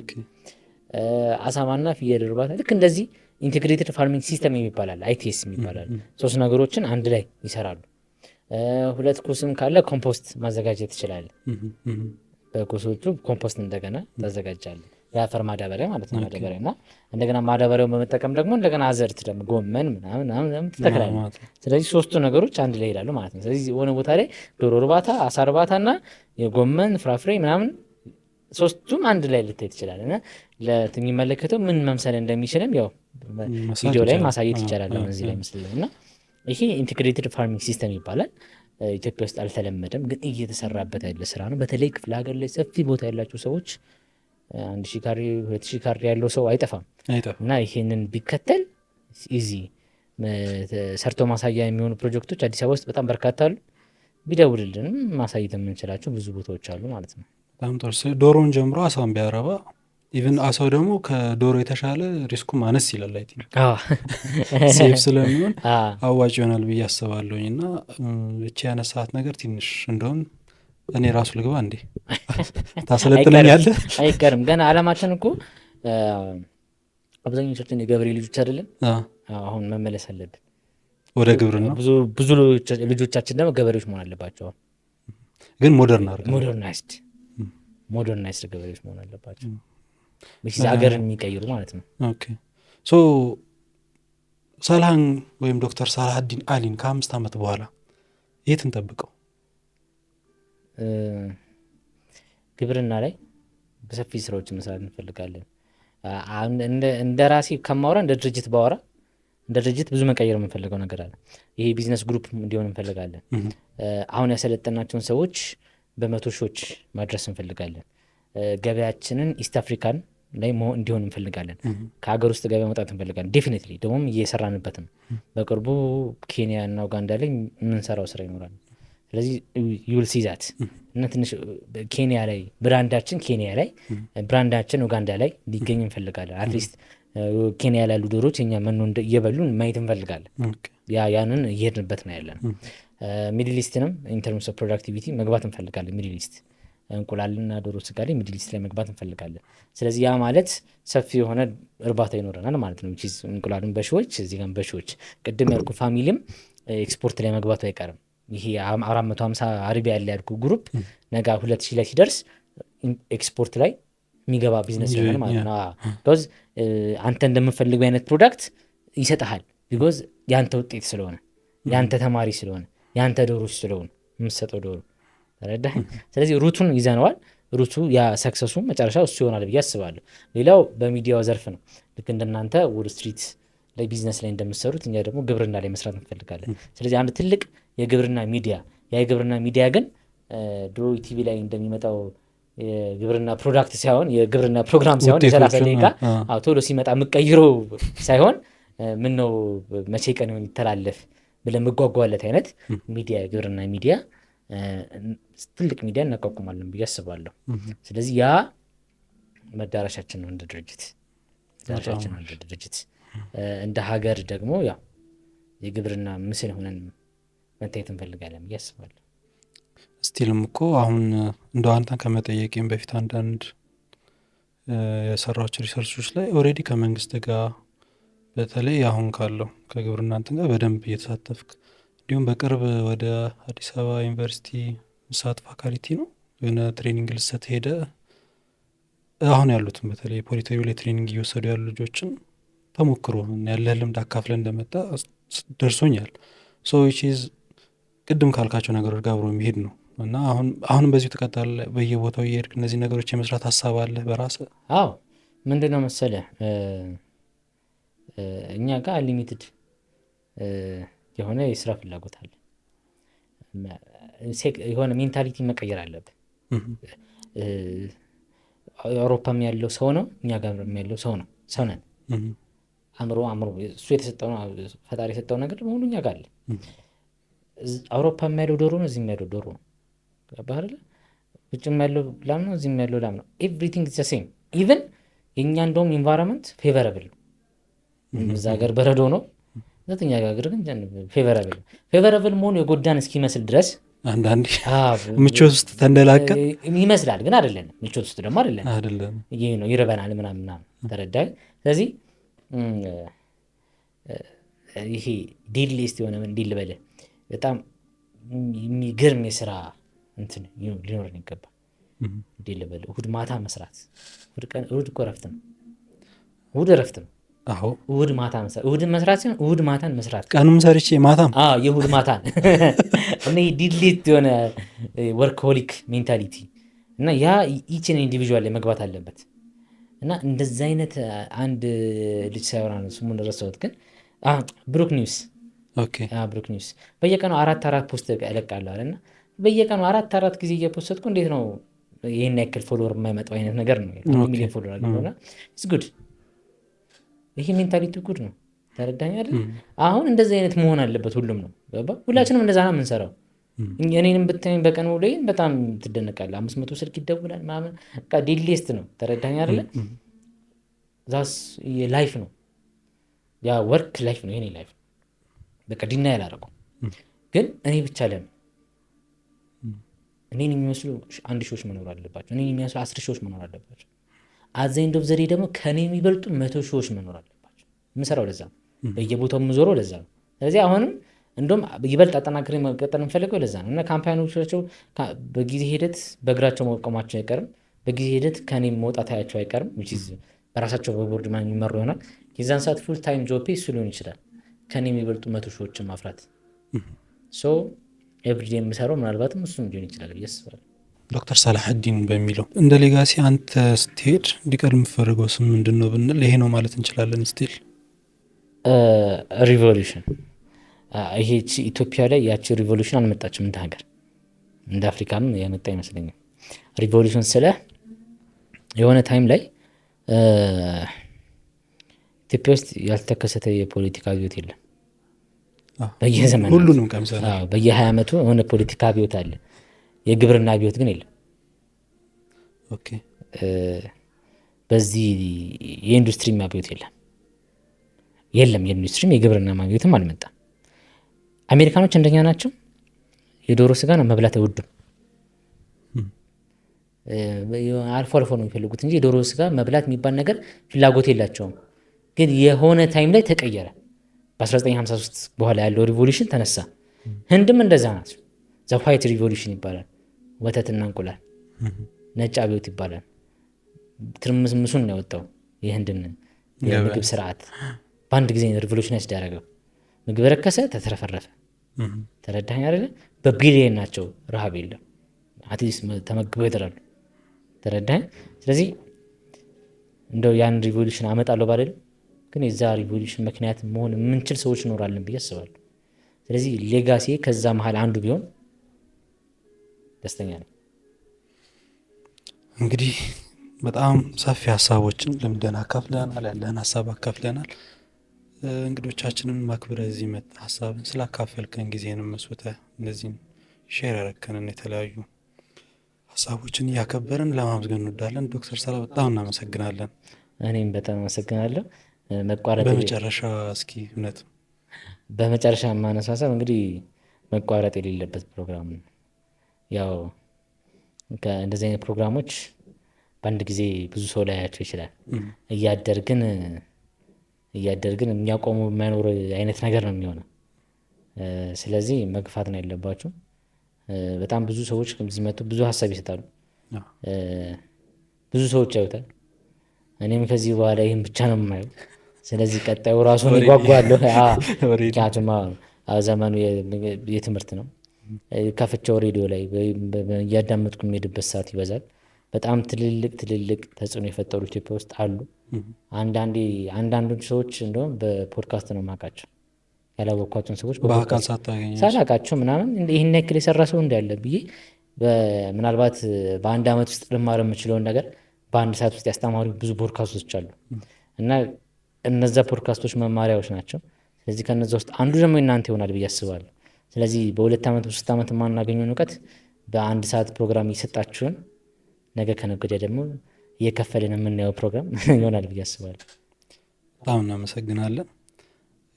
አሳማና ፍየል እርባታ ልክ እንደዚህ ኢንቴግሬትድ ፋርሚንግ ሲስተም የሚባላል ITS የሚባላል። 3 ነገሮችን አንድ ላይ ይሰራሉ። 2 ኩስም ካለ ኮምፖስት ማዘጋጀት ትችላለ። በኩሶቹ ኮምፖስት እንደገና ታዘጋጃለህ፣ የአፈር ማዳበሪያ ማለት ነው። ማዳበሪያ እና እንደገና ማዳበሪያውን በመጠቀም ደግሞ እንደገና አዘርት ደግሞ ጎመን ምናምን ትተክላለህ። ስለዚህ 3ቱ ነገሮች አንድ ላይ ይሄዳሉ ማለት ነው። ስለዚህ የሆነ ቦታ ላይ ዶሮ እርባታ፣ አሳ እርባታ እና የጎመን ፍራፍሬ ምናምን 3ቱም አንድ ላይ ልታይ ትችላል። እና ለሚመለከተው ምን መምሰል እንደሚችልም ያው ቪዲዮ ላይ ማሳየት ይቻላል። አሁን እዚህ ላይ ምስል እና ይሄ ኢንቴግሬትድ ፋርሚንግ ሲስተም ይባላል። ኢትዮጵያ ውስጥ አልተለመደም፣ ግን እየተሰራበት ያለ ስራ ነው። በተለይ ክፍለ ሀገር ላይ ሰፊ ቦታ ያላቸው ሰዎች 1000 ካሬ 2000 ካሬ ያለው ሰው አይጠፋም። እና ይሄንን ቢከተል ኢዚ ሰርቶ ማሳያ የሚሆኑ ፕሮጀክቶች አዲስ አበባ ውስጥ በጣም በርካታ አሉ። ቢደውልልንም ማሳየት የምንችላቸው ብዙ ቦታዎች አሉ ማለት ነው። በጣም ጥሩ። ዶሮን ጀምሮ አሳውን ቢያረባ ኢቭን አሳው ደግሞ ከዶሮ የተሻለ ሪስኩ ማነስ ይላል። አይ ቲንክ ሴፍ ስለሚሆን አዋጭ ይሆናል ብዬ አስባለሁኝ። እና እቺ ያነሳት ነገር ትንሽ እንደውም እኔ ራሱ ልግባ እንዴ ታሰለጥነኛለህ? አይቀርም። ገና አለማችን እኮ አብዛኞቻችን የገበሬ ልጆች አይደለም። አሁን መመለስ አለብን ወደ ግብርና። ብዙ ልጆቻችን ደግሞ ገበሬዎች መሆን አለባቸው። ግን ሞደርናይዝድ ገበሬዎች መሆን አለባቸው፣ ሀገርን የሚቀይሩ ማለት ነው። ኦኬ ሶ ሳልሃን ወይም ዶክተር ሳላሀዲን አሊን ከ5 ዓመት በኋላ የት እንጠብቀው? ግብርና ላይ በሰፊ ስራዎችን መስራት እንፈልጋለን። እንደ ራሴ ከማወራ እንደ ድርጅት ባወራ እንደ ድርጅት ብዙ መቀየር የምንፈልገው ነገር አለ። ይሄ ቢዝነስ ግሩፕ እንዲሆን እንፈልጋለን። አሁን ያሰለጠናቸውን ሰዎች በመቶ ሺዎች ማድረስ እንፈልጋለን። ገበያችንን ኢስት አፍሪካን ላይ እንዲሆን እንፈልጋለን። ከሀገር ውስጥ ገበያ መውጣት እንፈልጋለን። ዴፊኒትሊ ደግሞም እየሰራንበት ነው። በቅርቡ ኬንያ እና ኡጋንዳ ላይ የምንሰራው ስራ ይኖራል። ስለዚህ ዩል ሲዛት እና ትንሽ ኬንያ ላይ ብራንዳችን ኡጋንዳ ላይ ሊገኝ እንፈልጋለን። አትሊስት ኬንያ ላሉ ዶሮች እኛ መኖ እየበሉ ማየት እንፈልጋለን። ያንን እየሄድንበት ነው ያለን። ሚድል ኢስትንም ኢንተርምስ ኦፍ ፕሮዳክቲቪቲ መግባት እንፈልጋለን። ሚድል ኢስት እንቁላልና ዶሮ ስጋ ላይ ሚድል ኢስት ላይ መግባት እንፈልጋለን። ስለዚህ ያ ማለት ሰፊ የሆነ እርባታ ይኖረናል ማለት ነው። እንቁላልን በሺዎች እዚህ ጋር በሺዎች ቅድም ያልኩ ፋሚሊም ኤክስፖርት ላይ መግባቱ አይቀርም። ይሄ 450 አረቢያ ያለ ያልኩ ግሩፕ ነገ 2000 ላይ ሲደርስ ኤክስፖርት ላይ የሚገባ ቢዝነስ ይሆናል ማለት ነው። ቢኮዝ አንተ እንደምፈልገው አይነት ፕሮዳክት ይሰጥሃል። ቢኮዝ ያንተ ውጤት ስለሆነ፣ ያንተ ተማሪ ስለሆነ፣ ያንተ ዶሮች ስለሆነ የምትሰጠው ዶሮ ተረዳህ። ስለዚህ ሩቱን ይዘነዋል። ሩቱ ያ ሰክሰሱ መጨረሻው እሱ ይሆናል ብዬ አስባለሁ። ሌላው በሚዲያው ዘርፍ ነው። ልክ እንደናንተ ዎል ስትሪት ላይ ቢዝነስ ላይ እንደምትሰሩት እኛ ደግሞ ግብርና ላይ መስራት እንፈልጋለን። ስለዚህ አንድ ትልቅ የግብርና ሚዲያ የግብርና ሚዲያ ግን ድሮ ቲቪ ላይ እንደሚመጣው የግብርና ፕሮዳክት ሳይሆን የግብርና ፕሮግራም ሳይሆን የ30 ደቂቃ ቶሎ ሲመጣ የምቀይረው ሳይሆን ምን ነው መቼ ቀን ይሆን ይተላለፍ ብለን መጓጓለት አይነት ሚዲያ የግብርና ሚዲያ ትልቅ ሚዲያ እናቋቁማለን ብዬ አስባለሁ። ስለዚህ ያ መዳረሻችን ነው እንደ ድርጅት። እንደ ሀገር ደግሞ ያው የግብርና ምስል ሆነን መታየት እንፈልጋለን ብዬ አስባለሁ። ስቲልም እኮ አሁን እንደ አንተን ከመጠየቄም በፊት አንዳንድ የሰራቸው ሪሰርቾች ላይ ኦልሬዲ ከመንግስት ጋር በተለይ አሁን ካለው ከግብርና እንትን ጋር በደንብ እየተሳተፍክ እንዲሁም በቅርብ ወደ አዲስ አበባ ዩኒቨርሲቲ ምሳት ፋካልቲ ነው የሆነ ትሬኒንግ ልሰጥ ሄደ። አሁን ያሉትን በተለይ ፖሊቴክኒክ ላይ ትሬኒንግ እየወሰዱ ያሉ ልጆችን ተሞክሮ ያለህ ልምድ አካፍለን እንደመጣ ደርሶኛል። ሶ ዊች ኢዝ ቅድም ካልካቸው ነገሮች ጋር አብሮ የሚሄድ ነው። እና አሁንም በዚሁ ትቀጥላለህ? በየቦታው እየሄድክ እነዚህ ነገሮች የመስራት ሀሳብ አለ በራስህ? አዎ ምንድን ነው መሰለህ እኛ ጋር ሊሚትድ የሆነ የስራ ፍላጎት አለ። የሆነ ሜንታሊቲ መቀየር አለብን። አውሮፓም ያለው ሰው ነው፣ እኛ ጋር ያለው ሰው ነው፣ ሰው ነን። አእምሮ እሱ የተሰጠው ፈጣሪ የሰጠው ነገር በሙሉ እኛ ጋር አለ። አውሮፓም ያለው ዶሮ ነው፣ እዚህም ያለው ዶሮ ነው። ገባህ አይደለ? ውጭም ያለው ላም ነው፣ እዚህም ያለው ላም ነው። ኤቭሪቲንግ ኢዝ ዘ ሴም። ኢቨን የእኛ እንደውም ኢንቫይሮንመንት ፌቨረብል ነው። እዛ ሀገር በረዶ ነው፣ እኛ ሀገር ግን ፌቨረብል ነው። ፌቨረብል መሆኑ የጎዳን እስኪመስል ድረስ አንዳንዴ ምቾት ውስጥ ተንደላቀን ይመስላል፣ ግን አይደለንም። ምቾት ውስጥ ደግሞ አይደለም። ይሄ ነው ይርበናል ምናምን ተረዳኝ። ስለዚህ ይሄ ዲል ሊስት የሆነ ምን ዲል በለ በጣም የሚገርም የስራ እንትን ሊኖረን ይገባል። ዲል በለ እሑድ ማታ መስራት። እሑድ እኮ እረፍት ነው። እሑድ እረፍት ነው። አዎ እሑድ ማታ መስራት፣ እሑድን መስራት ሲሆን እሑድ ማታን መስራት። ቀኑም ሰርቼ ማታም የእሑድ ማታን እና ዲል ሊስት የሆነ ወርክሆሊክ ሜንታሊቲ እና ያ ኢችን ኢንዲቪዥዋል ላይ መግባት አለበት። እና እንደዚ አይነት አንድ ልጅ ሳይሆን ነው ስሙን ረሳሁት፣ ግን ብሩክ ኒውስ ብሩክ ኒውስ በየቀኑ 4 ፖስት እለቃለሁ አለ። እና በየቀኑ 4 ጊዜ እየፖስትኩ እንዴት ነው ይህን ያክል ፎሎወር የማይመጣው አይነት ነገር ነው። ሚሊዮን ፎሎወር አለና ኢትስ ጉድ። ይሄ ሜንታሊቲ ጉድ ነው። ተረዳኝ አይደል? አሁን እንደዚህ አይነት መሆን አለበት ሁሉም ነው። ሁላችንም እንደዛ ነው የምንሰራው። እኔንም ብታይኝ በቀን ውሎዬን በጣም ትደነቃለህ። 500 ስልክ ይደውላል ምናምን፣ በቃ ዲሌስት ነው። ተረዳኝ አይደለ? ዛስ የላይፍ ነው፣ ያ ወርክ ላይፍ ነው፣ የኔ ላይፍ ነው። በቃ ዲና ያላረቁ ግን እኔ ብቻ ለምን እኔን የሚመስሉ 1 ሺዎች መኖር አለባቸው። እኔን የሚመስሉ 10 ሺዎች መኖር አለባቸው። አዘንዶ ዘዴ ደግሞ ከኔ የሚበልጡ 100 ሺዎች መኖር አለባቸው። የምሰራው ለዛ ነው። በየቦታው የምዞረው ለዛ ነው። ስለዚህ አሁንም እንደውም ይበልጥ አጠናክሬ መቀጠል የምፈልገው ለዛ ነው። እና ካምፓኒዎቻቸው በጊዜ ሂደት በእግራቸው መቆማቸው አይቀርም። በጊዜ ሂደት ከኔ መውጣት አያቸው አይቀርም። በራሳቸው በቦርድ ማን የሚመሩ ይሆናል። የዛን ሰዓት ፉል ታይም ጆብ እሱ ሊሆን ይችላል። ከኔ የሚበልጡ 100 ሺዎችን ማፍራት ሶ ኤቭሪዴይ የምሰራው ምናልባትም እሱም ሊሆን ይችላል ብዬ አስባለሁ። ዶክተር ሰላሐዲን በሚለው እንደ ሌጋሲ አንተ ስትሄድ እንዲቀር የምትፈልገው ስም ምንድን ነው ብንል ይሄ ነው ማለት እንችላለን? ስቲል ሪቮሉሽን። ይሄ ኢትዮጵያ ላይ ያቺ ሪቮሉሽን አልመጣችም እንደ ሀገር፣ እንደ አፍሪካም የመጣ ይመስለኛል። ሪቮሉሽን ስለ የሆነ ታይም ላይ ኢትዮጵያ ውስጥ ያልተከሰተ የፖለቲካ አብዮት የለም። በየዘመኑ ሁሉንም ቀምሰናል። በየ20 ዓመቱ የሆነ ፖለቲካ አብዮት አለ። የግብርና አብዮት ግን የለም። ኦኬ በዚህ የኢንዱስትሪ አብዮት የለም። የኢንዱስትሪም የግብርና አብዮትም አልመጣም። አሜሪካኖች እንደኛ ናቸው። የዶሮ ስጋ ነው መብላት አይወዱም። አልፎ አልፎ ነው የሚፈልጉት እንጂ የዶሮ ስጋ መብላት የሚባል ነገር ፍላጎት የላቸውም። ግን የሆነ ታይም ላይ ተቀየረ። በ1953 በኋላ ያለው ሪቮሉሽን ተነሳ። ህንድም እንደዛ ናት። ዘ ዋይት ሪቮሉሽን ይባላል። ወተትና እንቁላል ነጭ አብዮት ይባላል። ትርምስምሱን ነው ያወጣው የህንድን የምግብ ስርዓት በአንድ ጊዜ ሪቮሉሽን ያስደረገው። ምግብ ረከሰ፣ ተትረፈረፈ። ተረዳኸኝ አይደለ? በቢሊየን ናቸው። ረሃብ የለም። አትሊስት ተመግበው ይጥራሉ። ተረዳኸኝ? ስለዚህ እንደው ያን ሪቮሉሽን አመጣለሁ ባልልም ግን የዛ ሪቮሉሽን ምክንያት መሆን የምንችል ሰዎች እኖራለን ብዬ አስባለሁ። ስለዚህ ሌጋሲ ከዛ መሀል አንዱ ቢሆን ደስተኛ ነኝ። እንግዲህ በጣም ሰፊ ሀሳቦችን ልምደን አካፍለናል፣ ያለን ሀሳብ አካፍለናል። እንግዶቻችንን ማክብረ እዚህ ሀሳብን ስላካፈልከን ጊዜንም መስውተህ እነዚህን ሼር ያረከንን የተለያዩ ሀሳቦችን እያከበርን ለማመስገን እንወዳለን። ዶክተር ሰላ በጣም እናመሰግናለን። እኔም በጣም አመሰግናለሁ። በመጨረሻ እስኪ እውነት በመጨረሻ ማነሳሳብ እንግዲህ መቋረጥ የሌለበት ፕሮግራም ነው። ያው እንደዚህ አይነት ፕሮግራሞች በአንድ ጊዜ ብዙ ሰው ላያቸው ይችላል። እያደርግን የሚያቆሙ የማይኖር አይነት ነገር ነው የሚሆነው። ስለዚህ መግፋት ነው ያለባቸው። በጣም ብዙ ሰዎች ከዚህ መጡ ብዙ ሀሳብ ይሰጣሉ። ብዙ ሰዎች ያዩታል። እኔም ከዚህ በኋላ ይህን ብቻ ነው የማየው። ስለዚህ ቀጣዩ ራሱን ይጓጓለሁ። ምክንያቱም ዘመኑ የትምህርት ነው። ከፍቼው ሬዲዮ ላይ ወይም እያዳመጥኩ የሚሄድበት ሰዓት ይበዛል። በጣም ትልልቅ ተጽዕኖ የፈጠሩ ኢትዮጵያ ውስጥ አሉ። አንዳንዶች ሰዎች እንደውም በፖድካስት ነው የማውቃቸው። ያላወቅኳቸውን ሰዎች በአካል ሳታገኛቸው ሳላውቃቸው ምናምን ይህን ያክል የሰራ ሰው እንዳለ ብዬ ምናልባት በአንድ ዓመት ውስጥ ልማር የምችለውን ነገር በአንድ ሰዓት ውስጥ ያስተማሩ ብዙ ፖድካስቶች አሉ እና እነዛ ፖድካስቶች መማሪያዎች ናቸው። ስለዚህ ከነዛ ውስጥ አንዱ ደግሞ እናንተ ይሆናል ብዬ አስባለሁ። ስለዚህ በ2 ዓመት በ3 ዓመት የማናገኘውን እውቀት በ1 ሰዓት ፕሮግራም እየሰጣችሁን ነገ ከነገ ወዲያ ደግሞ እየከፈልን የምናየው ፕሮግራም ይሆናል ብዬ አስባለሁ። በጣም እናመሰግናለን።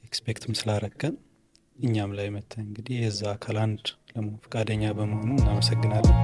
ኤክስፔክትም ስላረከን እኛም ላይ መጥተህ እንግዲህ የዛ አካል አንድ ለመሆን ፈቃደኛ በመሆኑ እናመሰግናለን።